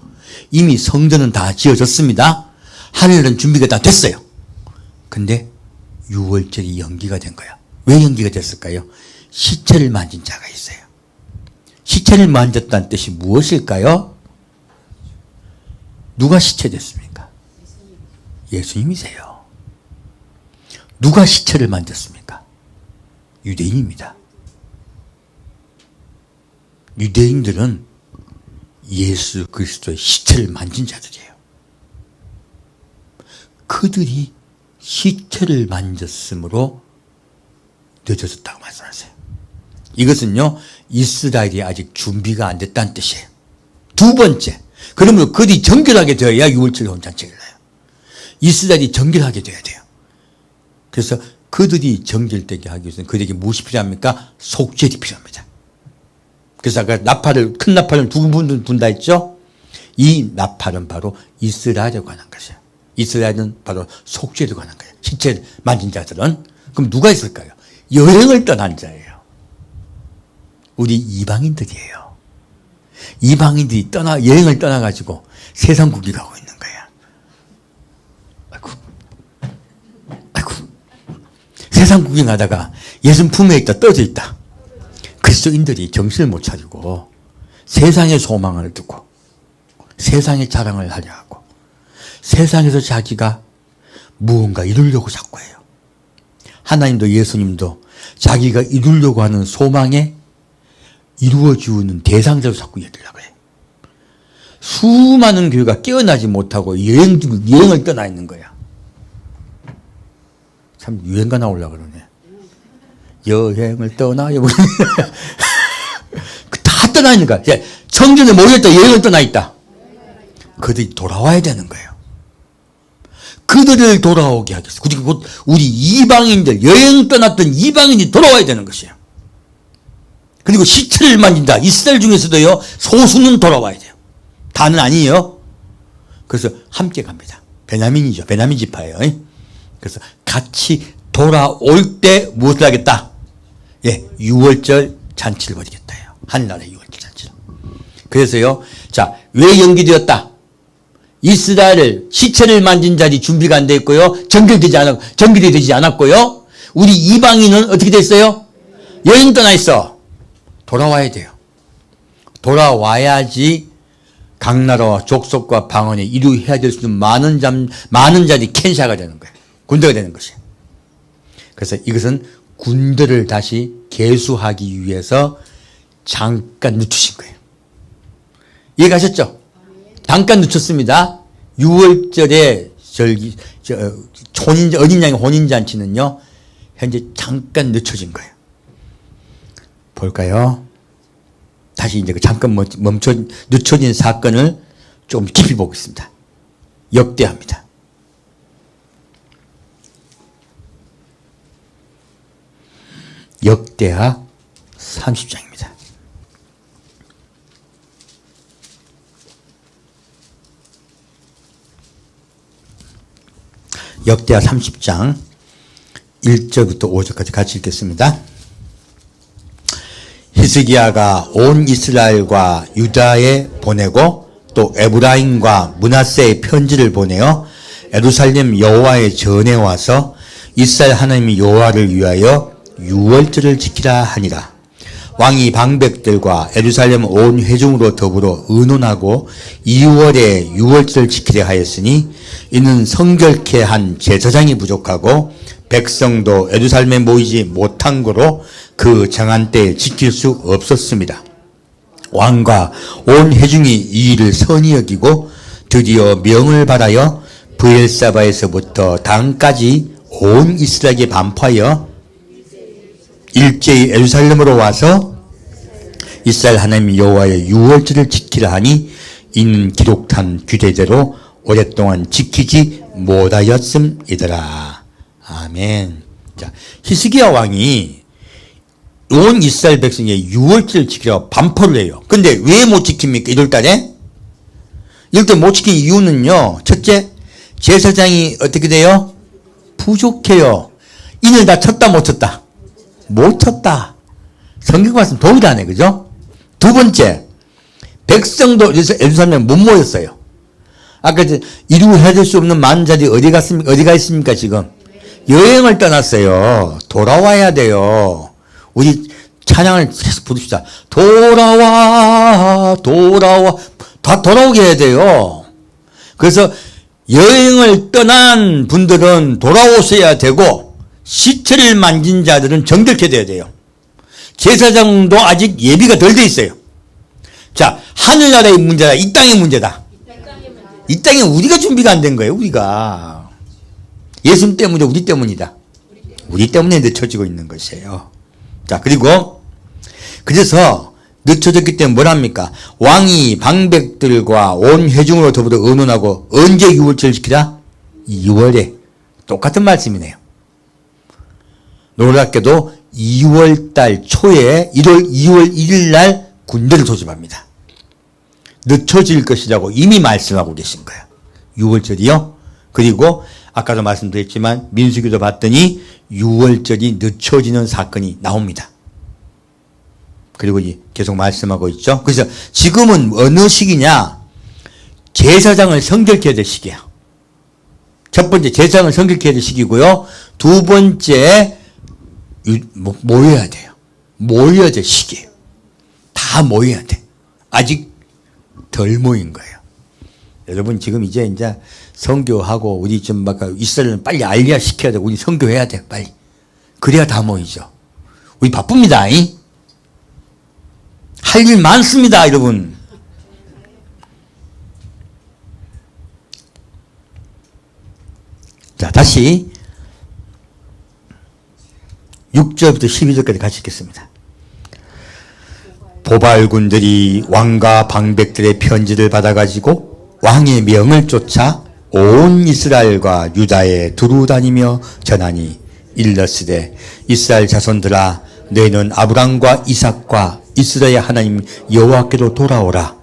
이미 성전은 다 지어졌습니다. 하늘은 준비가 다 됐어요. 근데 6월절이 연기가 된 거야. 왜 연기가 됐을까요? 시체를 만진 자가 있어요. 시체를 만졌다는 뜻이 무엇일까요? 누가 시체 됐습니까? 예수님이세요. 누가 시체를 만졌습니까? 유대인입니다. 유대인들은 예수 그리스도의 시체를 만진 자들이에요. 그들이 시체를 만졌으므로 늦어졌다고 말씀하세요. 이것은요, 이스라엘이 아직 준비가 안 됐다는 뜻이에요. 두 번째, 그러므로 그들이 정결하게 되어야 6월절 혼잔치를 해요. 이스라엘이 정결하게 되어야 돼요. 그래서 그들이 정결되게 하기 위해서는 그들에게 무엇이 필요합니까? 속죄이 필요합니다. 그래서 아까 큰 나팔을 두 분 분다 했죠? 이 나팔은 바로 이스라엘에 관한 것이에요. 이스라엘은 바로 속죄에 관한 거예요. 시체를 만진 자들은. 그럼 누가 있을까요? 여행을 떠난 자예요. 우리 이방인들이에요. 이방인들이 여행을 떠나가지고 세상국이 가고 있는 거야. 아이고. 세상 구경하다가 예수님 품에 있다 떨어져 있다. 그리스도인들이 정신을 못 차리고 세상의 소망을 두고 세상의 자랑을 하려 하고 세상에서 자기가 무언가 이루려고 자꾸 해요. 하나님도 예수님도 자기가 이루려고 하는 소망에 이루어지는 대상자로 자꾸 얘기하려고 해요. 수많은 교회가 깨어나지 못하고 여행을 떠나 있는 거야. 참 유행가 나오려고 그러네. 여행을 떠나요. 다 떠나 있는 거야. 청전에 모여있다 여행을 떠나 있다. 그들이 돌아와야 되는 거예요. 그들을 돌아오게 하겠어. 그리고 우리 이방인들, 여행 떠났던 이방인이 돌아와야 되는 것이에요. 그리고 시체를 만진다. 이스라엘 중에서도요, 소수는 돌아와야 돼요. 다는 아니에요. 그래서 함께 갑니다. 베냐민이죠. 베냐민 지파예요. 그래서 같이 돌아올 때 무엇을 하겠다? 예, 6월절 잔치를 벌이겠다. 하늘나라의 6월절 잔치를. 그래서요, 자, 왜 연기되었다? 이스라엘을 시체를 만진 자리 준비가 안 되어 있고요. 정결이 되지 않았고요. 우리 이방인은 어떻게 됐어요? 여행 떠나 있어. 돌아와야 돼요. 돌아와야지 각 나라와 족속과 방언에 이루어야 될 수 있는 많은 자들이 켄샤가 되는 거예요. 군대가 되는 것이에요. 그래서 이것은 군대를 다시 계수하기 위해서 잠깐 늦추신 거예요. 이해가셨죠? 잠깐 늦췄습니다. 6월절에 어린 양의 혼인잔치는요, 현재 잠깐 늦춰진 거예요. 볼까요? 다시 이제 잠깐 늦춰진 사건을 좀 깊이 보겠습니다. 역대합니다. 역대하 30장입니다. 역대하 30장 1절부터 5절까지 같이 읽겠습니다. 히스기야가 온 이스라엘과 유다에 보내고 또 에브라임과 므낫세에 편지를 보내어 예루살렘 여호와의 전에 와서 이스라엘 하나님 여호와를 위하여 6월절을 지키라 하니라. 왕이 방백들과 예루살렘 온 회중으로 더불어 의논하고 2월에 6월절을 지키려 하였으니 이는 성결케 한 제사장이 부족하고 백성도 예루살렘에 모이지 못한 거로 그 정한 때에 지킬 수 없었습니다. 왕과 온 회중이 이 일을 선히 여기고 드디어 명을 받아여 브엘사바에서부터 단까지 온 이스라엘에게 반포하여 일제히 예루살렘으로 와서 이스라엘 하나님 여호와의 6월절을 지키라 하니 이는 기록한 규례대로 오랫동안 지키지 못하였음이더라. 아멘. 자, 히스기야 왕이 온 이스라엘 백성의 6월절을 지키라고 반포를 해요. 근데 왜 못 지킵니까? 1월달에? 1월달 못 지킨 이유는요, 첫째, 제사장이 어떻게 돼요? 부족해요. 인을 다 쳤다 못 쳤다? 못 쳤다. 성경 말씀 동일하네, 그죠? 두 번째, 백성도 예루살렘에 못 모였어요. 아까 이루어야 될 수 없는 많은 자들이 어디가 있습니까, 지금? 여행을 떠났어요. 돌아와야 돼요. 우리 찬양을 계속 부릅시다. 돌아와, 돌아와. 다 돌아오게 해야 돼요. 그래서 여행을 떠난 분들은 돌아오셔야 되고, 시체를 만진 자들은 정결케 돼야 돼요. 제사장도 아직 예비가 덜 돼 있어요. 자, 하늘나라의 문제다. 이 땅의 문제다. 이 땅에 우리가 준비가 안 된 거예요, 우리가. 예수님 때문에 우리 때문이다. 우리 때문에 늦춰지고 있는 것이에요. 자, 그리고, 그래서, 늦춰졌기 때문에 뭘 합니까? 왕이 방백들과 온 회중으로 더불어 의논하고, 언제 유월절을 지키라? 2월에. 똑같은 말씀이네요. 놀랍게도 2월달 초에 2월 1일 날 군대를 소집합니다. 늦춰질 것이라고 이미 말씀하고 계신 거예요. 6월절이요. 그리고 아까도 말씀드렸지만 민수기도 봤더니 6월절이 늦춰지는 사건이 나옵니다. 그리고 계속 말씀하고 있죠. 그래서 지금은 어느 시기냐? 제사장을 성결케 해야 될 시기야. 첫 번째 제사장을 성결케 해야 될 시기고요. 두 번째 모여야 돼요. 모여야 될 시기예요. 다 모여야 돼. 아직 덜 모인 거예요. 여러분 지금 이제 선교하고 우리 좀 막 이스라엘은 빨리 알리아 시켜야 돼. 우리 선교해야 돼. 빨리. 그래야 다 모이죠. 우리 바쁩니다. 할 일 많습니다. 여러분. 자, 다시 6절부터 12절까지 같이 읽겠습니다. 보발군들이 왕과 방백들의 편지를 받아가지고 왕의 명을 쫓아 온 이스라엘과 유다에 두루다니며 전하니 일렀으되 이스라엘 자손들아 너희는 아브람과 이삭과 이스라엘 하나님 여호와께로 돌아오라.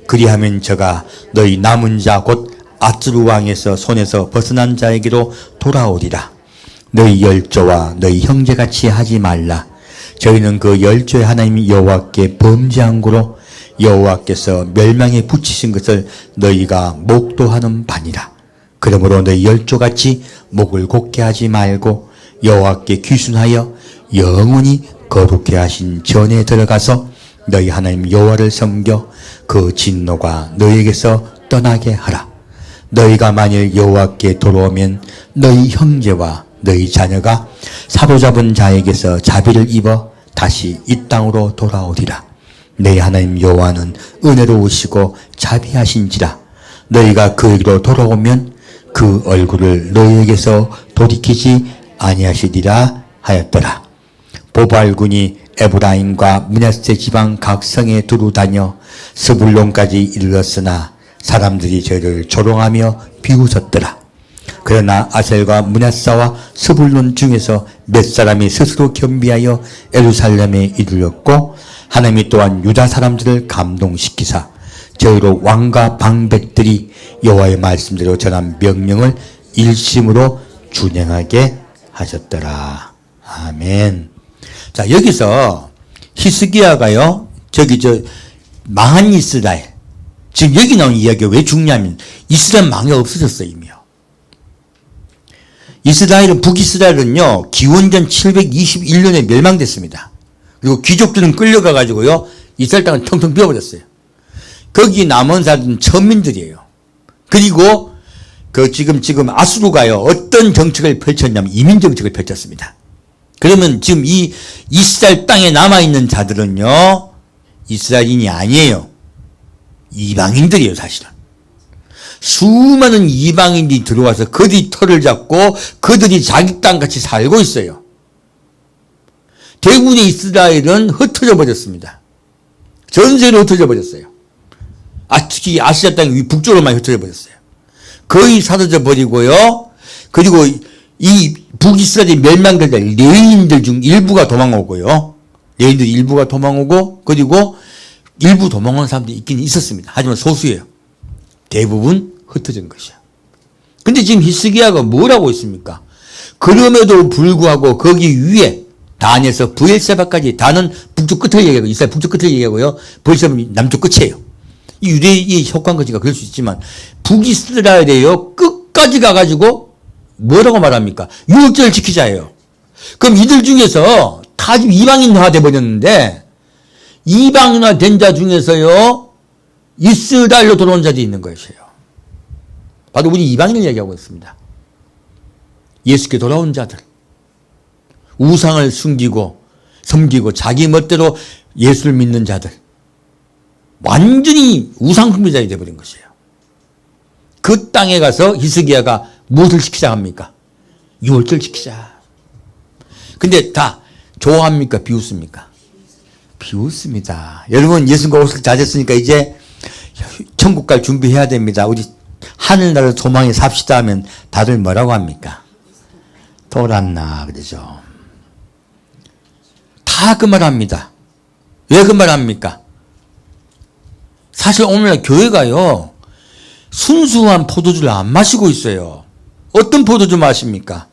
그리하면 저가 너희 남은 자 곧 아스루 왕에서 손에서 벗어난 자에게로 돌아오리라. 너희 열조와 너희 형제같이 하지 말라. 저희는 그 열조의 하나님 여호와께 범죄한 고로 여호와께서 멸망에 붙이신 것을 너희가 목도하는 바니라. 그러므로 너희 열조같이 목을 곧게 하지 말고 여호와께 귀순하여 영원히 거룩게 하신 전에 들어가서 너희 하나님 여호와를 섬겨 그 진노가 너희에게서 떠나게 하라. 너희가 만일 여호와께 돌아오면 너희 형제와 너희 자녀가 사로잡은 자에게서 자비를 입어 다시 이 땅으로 돌아오리라. 너희 하나님 여호와는 은혜로우시고 자비하신지라. 너희가 그에게로 돌아오면 그 얼굴을 너희에게서 돌이키지 아니하시리라 하였더라. 보발군이 에브라임과 므낫세 지방 각 성에 두루다녀 스불론까지 이르렀으나 사람들이 저를 조롱하며 비웃었더라. 그러나 아셀과 므낫사와 스불론 중에서 몇 사람이 스스로 겸비하여 예루살렘에 이르렀고 하나님이 또한 유다 사람들을 감동시키사 저희로 왕과 방백들이 여호와의 말씀대로 전한 명령을 일심으로 준행하게 하셨더라. 아멘. 자, 여기서 히스기야가요, 망한 이스라엘. 지금 여기 나온 이야기가 왜 중요하면 이스라엘 망해 없어졌어요, 이미요. 북이스라엘은요, 기원전 721년에 멸망됐습니다. 그리고 귀족들은 끌려가가지고요, 이스라엘 땅을 텅텅 비워버렸어요. 거기 남은 사람들은 천민들이에요. 그리고 지금 아수르가요, 어떤 정책을 펼쳤냐면 이민 정책을 펼쳤습니다. 그러면 지금 이 이스라엘 땅에 남아있는 자들은요, 이스라엘인이 아니에요. 이방인들이에요, 사실은. 수많은 이방인이 들어와서 그들이 털을 잡고 그들이 자기 땅같이 살고 있어요. 대부분의 이스라엘은 흩어져 버렸습니다. 전세로 흩어져 버렸어요. 특히 아시아 땅이 북쪽으로만 흩어져 버렸어요. 거의 사라져 버리고요. 그리고 이 북이스라엘이 멸망될 때 레위인들 중 일부가 도망오고요. 레위인들 일부가 도망오고, 그리고 일부 도망오는 사람들이 있긴 있었습니다. 하지만 소수예요. 대부분 흩어진 것이야. 근데 지금 히스기야가 뭘 하고 있습니까? 그럼에도 불구하고 거기 위에 단에서 브엘세바까지, 단은 북쪽 끝을 얘기하고 이스라엘 북쪽 끝을 얘기하고요. 브엘세바는 남쪽 끝이에요. 이 유대의 효과인거지가 그럴 수 있지만 북이스라엘에요. 끝까지 가가지고 뭐라고 말합니까? 유월절을 지키자예요. 그럼 이들 중에서 다 지금 이방인화 돼버렸는데 이방인화 된 자 중에서요 이스라엘로 돌아온 자들이 있는 것이에요. 바로 우리 이방인을 얘기하고 있습니다. 예수께 돌아온 자들, 우상을 숨기고 섬기고 자기 멋대로 예수를 믿는 자들, 완전히 우상 숭배자이 되어버린 것이에요. 그 땅에 가서 히스기야가 무엇을 지키자 합니까? 유월절 지키자. 근데 다 좋아합니까? 비웃습니까? 비웃습니다. 여러분, 예수님과 오실 다 됐으니까 이제 천국 갈 준비해야 됩니다. 우리 하늘나라 소망에 삽시다 하면 다들 뭐라고 합니까? 돌았나 그러죠. 다 그 말 합니다. 왜 그 말 합니까? 사실 오늘날 교회가요 순수한 포도주를 안 마시고 있어요. 어떤 포도주 마십니까?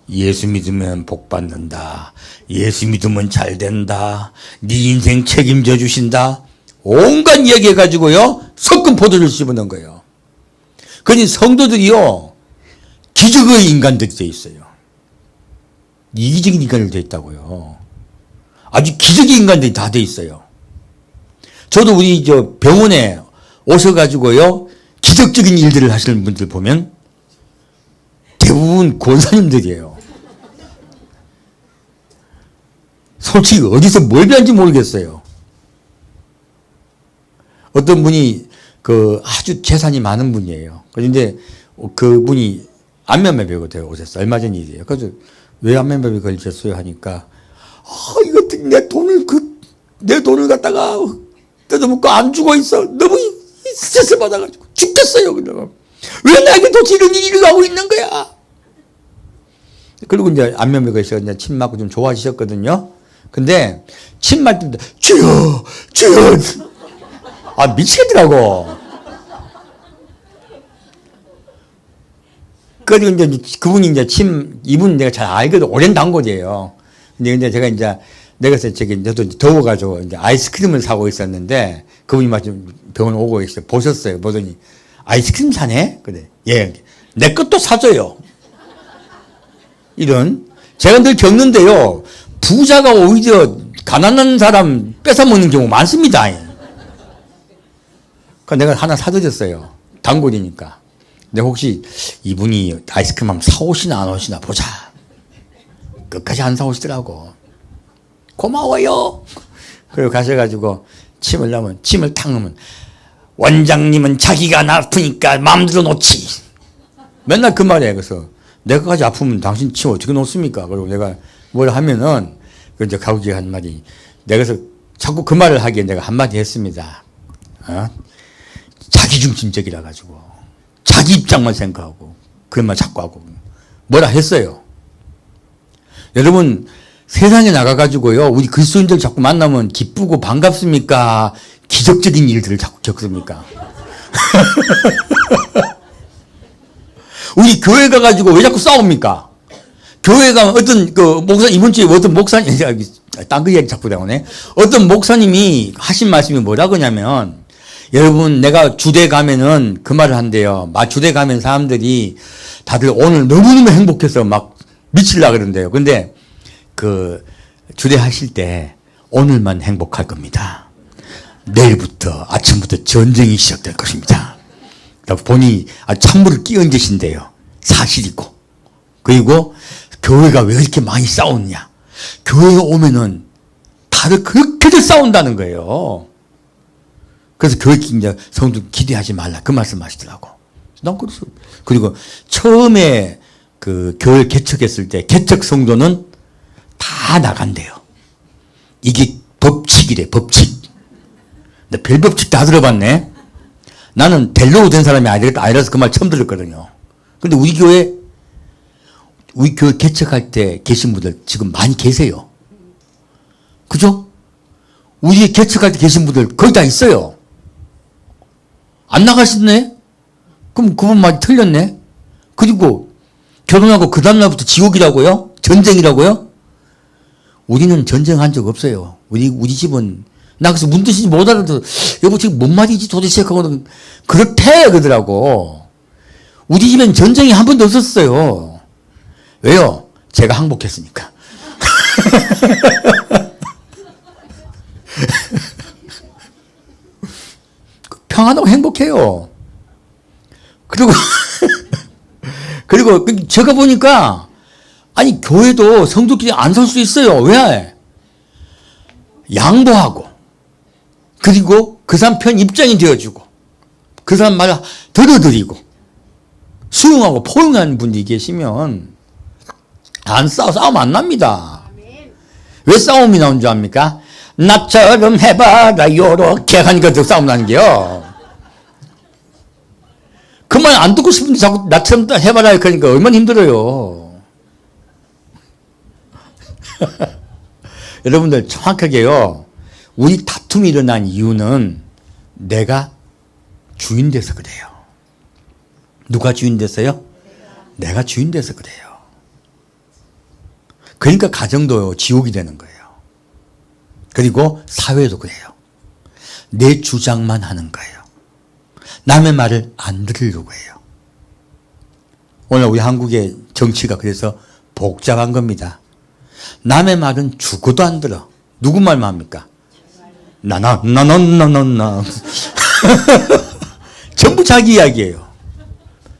예수 믿으면 복 받는다. 예수 믿으면 잘 된다. 네 인생 책임져 주신다. 온갖 얘기해가지고요 섞은 포도주를 씹어넣은 거예요. 그러니 성도들이요 기적의 인간들이 돼 있어요. 이기적인 인간이 돼 있다고요. 아주 기적의 인간들이 다 돼 있어요. 저도 우리 저 병원에 오셔가지고요 기적적인 일들을 하시는 분들 보면 대부분 권사님들이에요. 솔직히 어디서 뭘 배웠는지 모르겠어요. 어떤 분이 그 아주 재산이 많은 분이에요. 그런데 그분이 안면마비가 오셨어요. 얼마 전 일이에요. 그래서 왜 안면마비 걸리셨어요? 하니까 이거 내 돈을 갖다가 뜯어먹고 안 주고 있어. 너무 스트레스 받아가지고 죽겠어요. 그러다가 왜 나에게 도대체 이런 일이 일어나고 있는 거야? 그리고 이제 안면마비가 있어서 이제 침 맞고 좀 좋아지셨거든요. 근데 침 맞을 때마다 주여 미치겠더라고. 그리고 이제 그분이 이제 이분 내가 잘 알거든. 오랜 단골이에요. 근데 제가 이제 내가서 저도 더워가지고 이제 아이스크림을 사고 있었는데 그분이 마침 병원 오고 있어요. 보셨어요. 보더니 아이스크림 사네? 그래. 예. 내 것도 사줘요. 이런. 제가 늘 겪는데요. 부자가 오히려 가난한 사람 뺏어먹는 경우 많습니다. 그러니까 내가 하나 사드렸어요. 단골이니까. 근데 혹시 이분이 아이스크림 한번 사오시나 안 오시나 보자. 끝까지 안 사오시더라고. 고마워요. 그리고 가셔가지고 침을 탁 넣으면 원장님은 자기가 아프니까 마음대로 놓지. 맨날 그 말이에요. 그래서 내가까지 아프면 당신 침 어떻게 놓습니까? 그리고 내가 뭘 하면은 이제 가우지가 한 말이 내가 그래서 자꾸 그 말을 하기에 내가 한마디 했습니다. 자기중심적이라 가지고 자기 입장만 생각하고 그런 말 자꾸 하고 뭐라 했어요. 여러분 세상에 나가가지고요 우리 그리스도인들 자꾸 만나면 기쁘고 반갑습니까? 기적적인 일들을 자꾸 겪습니까? 우리 교회 가가지고 왜 자꾸 싸웁니까? 교회 가면 어떤 이번 주에 어떤 목사님, 딴 그 얘기 자꾸 나오네. 어떤 목사님이 하신 말씀이 뭐라고 하냐면 여러분 내가 주대 가면은 그 말을 한대요. 주대 가면 사람들이 다들 오늘 너무너무 행복해서 막 미치려고 그러는데요. 근데 주대 하실 때 오늘만 행복할 겁니다. 내일부터 아침부터 전쟁이 시작될 것입니다. 보니 찬물을 끼얹으신대요. 사실이고. 그리고 교회가 왜 이렇게 많이 싸우느냐. 교회에 오면은 다들 그렇게들 싸운다는 거예요. 그래서 교회 이제 성도 기대하지 말라. 그 말씀 하시더라고. 난 그래서. 그리고 처음에 교회 개척했을 때 개척 성도는 다 나간대요. 이게 법칙이래, 법칙. 근데 별 법칙 다 들어봤네. 나는 델로로 된 사람이 아니라서 그 말 처음 들었거든요. 근데 우리 교회 개척할 때 계신 분들 지금 많이 계세요. 그죠? 우리 개척할 때 계신 분들 거의 다 있어요. 안 나가셨네? 그럼 그분 말이 틀렸네? 그리고 결혼하고 그 다음날부터 지옥이라고요? 전쟁이라고요? 우리는 전쟁한 적 없어요. 우리 집은 나 그래서 무슨 뜻인지 못 알아듣어. 여보, 지금 뭔 말이지 도대체? 그거는 그렇대 그러더라고. 우리 집엔 전쟁이 한 번도 없었어요. 왜요? 제가 항복했으니까. 평안하고 행복해요. 그리고 제가 보니까 아니 교회도 성도끼리 안 설 수 있어요. 왜? 양보하고 그리고 그 사람 편 입장이 되어주고 그 사람 말을 들어드리고 수용하고 포용하는 분들이 계시면 싸움 안 납니다. 왜 싸움이 나온 줄 압니까? 나처럼 해봐라 요렇게 하니까 더 싸움 나는 게요. 그 말 안 듣고 싶은데 자꾸 나처럼 해봐라 그러니까 얼마나 힘들어요. 여러분들 정확하게요. 우리 다툼이 일어난 이유는 내가 주인 돼서 그래요. 누가 주인 돼서요? 내가 주인 돼서 그래요. 그러니까 가정도 지옥이 되는 거예요. 그리고 사회도 그래요. 내 주장만 하는 거예요. 남의 말을 안 들으려고 해요. 오늘 우리 한국의 정치가 그래서 복잡한 겁니다. 남의 말은 죽어도 안 들어. 누구 말만 합니까? 나. 전부 자기 이야기예요.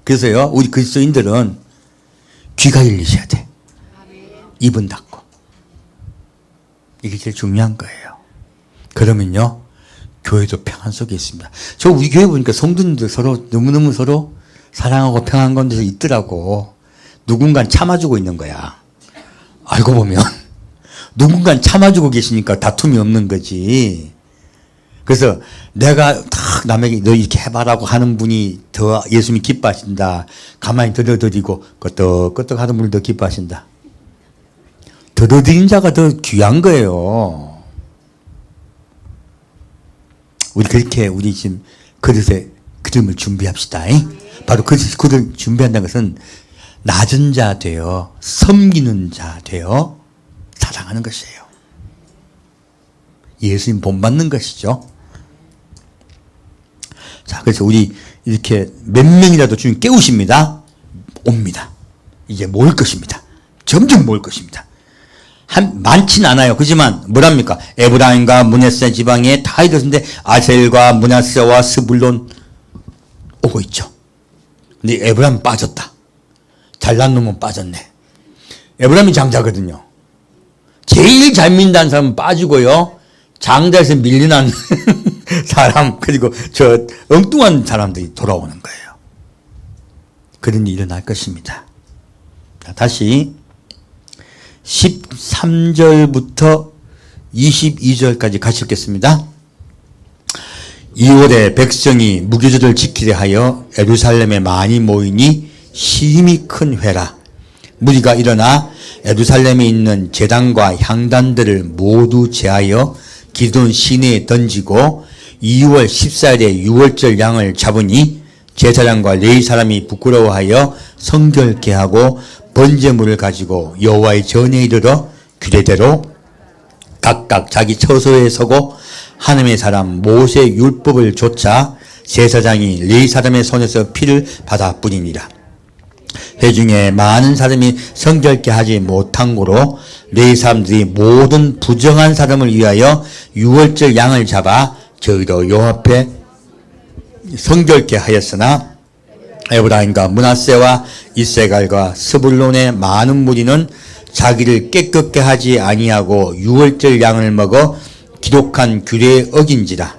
그래서요, 우리 그리스도인들은 귀가 열리셔야 돼. 입은 닫고. 이게 제일 중요한 거예요. 그러면요, 교회도 평안 속에 있습니다. 저 우리 교회 보니까 성도님들 서로 너무너무 서로 사랑하고 평안 가운데서 있더라고. 누군간 참아주고 있는 거야. 알고 보면 누군간 참아주고 계시니까 다툼이 없는 거지. 그래서 내가 딱 남에게 너 이렇게 해봐라고 하는 분이 더 예수님이 기뻐하신다. 가만히 들어드리고 끄떡끄떡 하는 분이 더 기뻐하신다. 들어드린 자가 더 귀한 거예요. 우리 지금 그릇에 그림을 준비합시다. 바로 그릇을 준비한다는 것은 낮은 자 되어 섬기는 자 되어 사랑하는 것이에요. 예수님 본받는 것이죠. 자, 그래서 우리 이렇게 몇 명이라도 주님 깨우십니다. 옵니다. 이제 모일 것입니다. 점점 모일 것입니다. 많진 않아요. 그렇지만 뭐랍니까? 에브라임과 므낫세 지방에 다 이르렀는데 아셀과 므낫세와 스불론 오고 있죠. 근데 에브라임 빠졌다. 잘난 놈은 빠졌네. 에브라임이 장자거든요. 제일 잘 민다는 사람은 빠지고요. 장자에서 밀려난 사람 그리고 저 엉뚱한 사람들이 돌아오는 거예요. 그런 일이 일어날 것입니다. 자, 다시 13절부터 22절까지 같이 읽겠습니다. 2월에 백성이 무교절을 지키려 하여 예루살렘에 많이 모이니 심히 큰 회라. 무리가 일어나 예루살렘에 있는 제단과 향단들을 모두 제하여 기드온 시내에 던지고 2월 14일에 6월절 양을 잡으니 제사장과 레위 사람이 부끄러워하여 성결케 하고 번제물을 가지고 여호와의 전에 이르러 규례대로 각각 자기 처소에 서고 하나님의 사람 모세 율법을 좇아 제사장이 레위 사람의 손에서 피를 받아 뿌리니라. 회중에 많은 사람이 성결케 하지 못한 고로 레위 사람들이 모든 부정한 사람을 위하여 6월절 양을 잡아 저희도 여호와 앞에 성결케 하였으나 에브라임과 므낫세와 이세갈과 스불론의 많은 무리는 자기를 깨끗게 하지 아니하고 6월절 양을 먹어 기록한 규례에 어긴지라.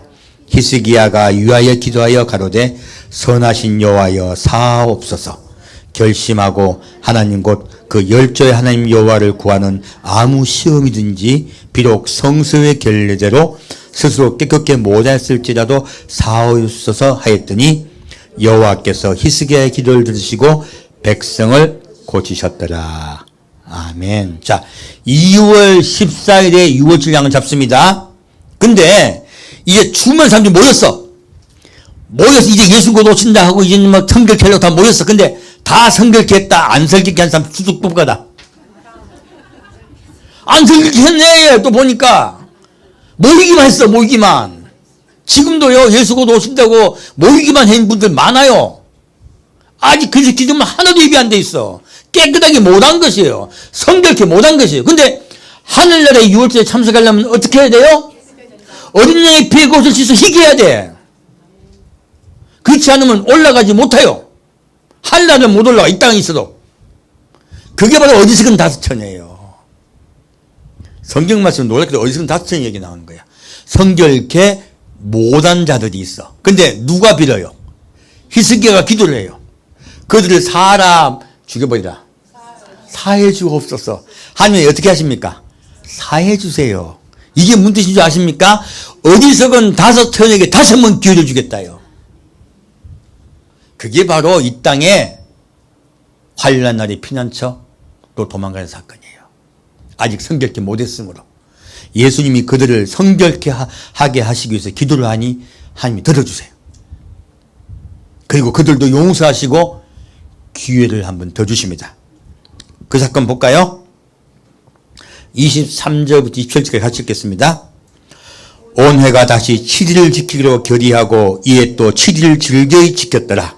히스기야가 유하여 기도하여 가로되 선하신 여호와여 사하옵소서. 결심하고 하나님 곧 그 열조의 하나님 여호와를 구하는 아무 시험이든지 비록 성서의 결례대로 스스로 깨끗게 못했을지라도 사하옵소서 하였더니 여호와께서 히스기야의 기도를 들으시고 백성을 고치셨더라. 아멘. 자, 2월 14일에 6월절 양을 잡습니다. 근데 이제 주만 사람들이 모였어 이제 예수 곧 오신다 하고 이제 뭐 성결케 하려고 다 모였어. 근데 다 성결케 했다. 안 성결케 한 사람 수습 뽑가다. 안 성결케 했네. 또 보니까 모이기만 했어, 모이기만. 지금도요, 예수 곧 오신다고 모이기만 한 분들 많아요. 아직 그래서 기도만 하나도 예비 안 돼 있어. 깨끗하게 못한 것이에요. 성결케 못한 것이에요. 근데 하늘나라의 유월절에 참석하려면 어떻게 해야 돼요? 어린 양의 피에 옷을 씻어 희게해야 돼. 그렇지 않으면 올라가지 못해요. 하늘나라는 못 올라가. 이 땅에 있어도. 그게 바로 어리석은 다섯천이에요. 성경 말씀 놀랍게도 어리석은 다섯천 얘기 나오는 거야. 성결케 못한 자들이 있어. 근데 누가 빌어요? 히스기야가 기도를 해요. 그들을 사람 죽여버리라. 사해 주옵소서. 하나님이 어떻게 하십니까? 사해 주세요. 이게 무슨 뜻인 줄 아십니까? 어리석은 다섯천에게 5번 기회를 주겠다요. 그게 바로 이 땅에 환난 날에 피난처 또 도망가는 사건이에요. 아직 성결케 못했으므로 예수님이 그들을 성결케 하게 하시기 위해서 기도를 하니 하나님이 들어주세요. 그리고 그들도 용서하시고 기회를 한번 더 주십니다. 그 사건 볼까요? 23절부터 27절까지 같이 읽겠습니다. 온 회가 다시 7일을 지키기로 결의하고 이에 또 7일을 즐거이 지켰더라.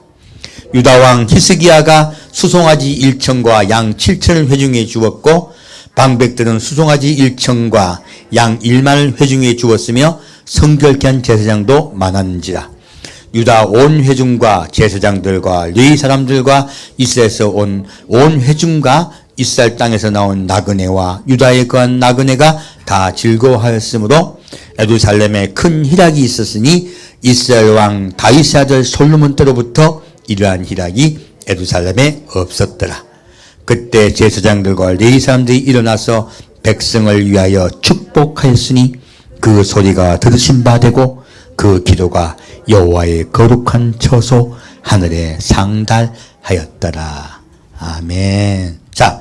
유다왕 히스기야가 수송아지 1천과 양 7천을 회중해 주었고 방백들은 수송아지 1천과 양 1만을 회중해 주었으며 성결케 한 제사장도 많았는지라. 유다 온 회중과 제사장들과 레위 사람들과 이스라엘에서 온 회중과 이스라엘 땅에서 나온 나그네와 유다에 거한 나그네가 다 즐거워하였으므로 예루살렘에 큰 희락이 있었으니 이스라엘 왕 다윗의 아들 솔로몬 때로부터 이러한 희락이 예루살렘에 없었더라. 그때 제사장들과 레위 사람들이 일어나서 백성을 위하여 축복하였으니 그 소리가 들으신 바 되고 그 기도가 여호와의 거룩한 처소 하늘에 상달하였더라. 아멘. 자,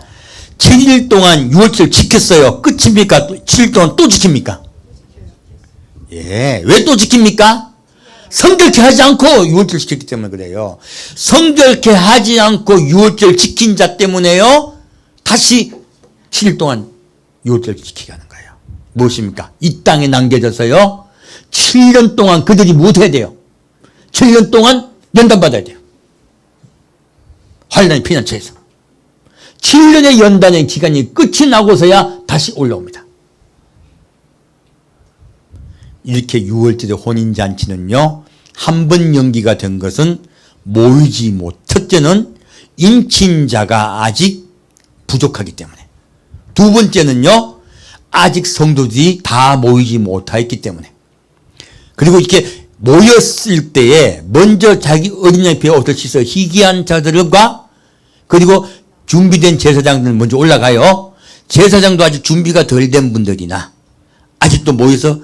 7일 동안 6월절 지켰어요. 끝입니까? 7일 동안 또 지킵니까? 예. 왜 또 지킵니까? 성결케 하지 않고 6월절 지켰기 때문에 그래요. 성결케 하지 않고 6월절 지킨 자 때문에요. 다시 7일 동안 6월절 지키게 하는 거예요. 무엇입니까? 이 땅에 남겨져서요. 7년 동안 그들이 못해야 돼요. 7년 동안 연단받아야 돼요. 환난의 피난처에서. 7년의 연단의 기간이 끝이 나고서야 다시 올라옵니다. 이렇게 6월절의 혼인잔치는요. 한 번 연기가 된 것은 모이지 못. 첫째는 임친자가 아직 부족하기 때문에. 두 번째는요. 아직 성도들이 다 모이지 못하였기 때문에. 그리고 이렇게 모였을 때에 먼저 자기 어린 양의 피에 옷을 씻어 희귀한 자들과 그리고 준비된 제사장들 먼저 올라가요. 제사장도 아직 준비가 덜 된 분들이나 아직도 모여서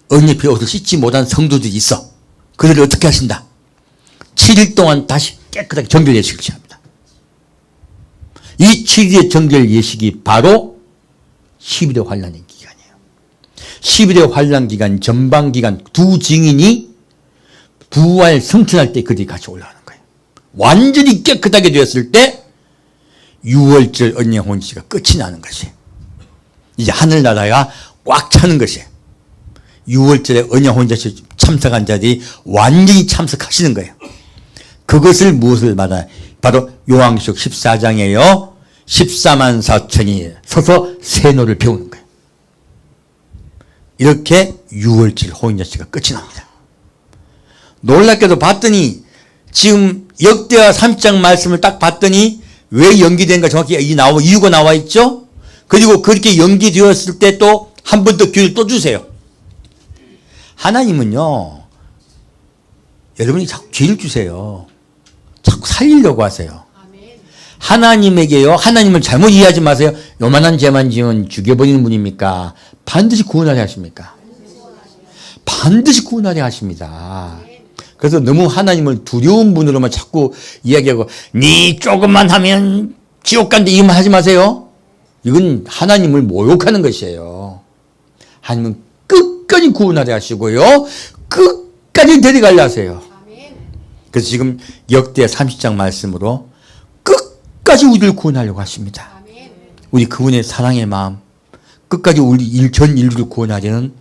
어린 양의 피에 옷을 씻지 못한 성도들이 있어. 그들을 어떻게 하신다? 7일 동안 다시 깨끗하게 정결 예식을 취합니다. 이 7일의 정결 예식이 바로 11의 환난의 기간이에요. 11의 환난 기간, 전방 기간 두 증인이 부활 성천할 때 그들이 같이 올라가는 거예요. 완전히 깨끗하게 되었을 때 6월절 언약 혼인시가 끝이 나는 것이에요. 이제 하늘나라가 꽉 차는 것이에요. 6월절에 언약 혼인시에 참석한 자들이 완전히 참석하시는 거예요. 그것을 무엇을 말하냐? 바로 요한계시록 14장에요. 14만 4천이 서서 세노를 배우는 거예요. 이렇게 6월절 혼인잔치가 끝이 납니다. 놀랍게도 봤더니 지금 역대하 30장 말씀을 딱 봤더니 왜 연기된가 정확히 이유가 나와 있죠. 그리고 그렇게 연기되었을 때 또 한 번 더 기회를 또 주세요. 하나님은요, 여러분이 자꾸 기회를 주세요. 자꾸 살리려고 하세요. 하나님에게요, 하나님을 잘못 이해하지 마세요. 요만한 죄만 지은 죽여버리는 분입니까? 반드시 구원하려 하십니까? 반드시 구원하려 하십니다. 그래서 너무 하나님을 두려운 분으로만 자꾸 이야기하고 니 조금만 하면 지옥 간다 이것만 하지 마세요. 이건 하나님을 모욕하는 것이에요. 하나님은 끝까지 구원하려 하시고요. 끝까지 데려가려 하세요. 그래서 지금 역대 30장 말씀으로 끝까지 우리를 구원하려고 하십니다. 우리 그분의 사랑의 마음, 끝까지 우리 전 인류를 구원하려는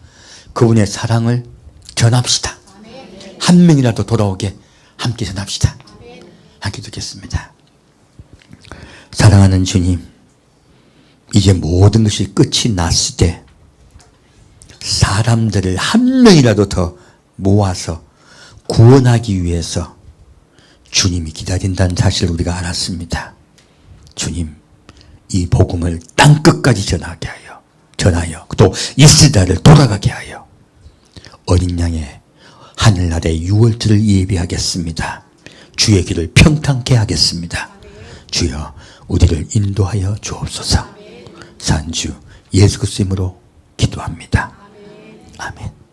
그분의 사랑을 전합시다. 한 명이라도 돌아오게 함께 전합시다. 함께 듣겠습니다. 사랑하는 주님, 이제 모든 것이 끝이 났을 때 사람들을 한 명이라도 더 모아서 구원하기 위해서 주님이 기다린다는 사실을 우리가 알았습니다. 주님, 이 복음을 땅끝까지 전하여 또 이스라엘을 돌아가게 하여 어린 양의 하늘나라의 유월절을 예비하겠습니다. 주의 길을 평탄케 하겠습니다. 주여, 우리를 인도하여 주옵소서. 산주 예수 그리스도 이름으로 기도합니다. 아멘.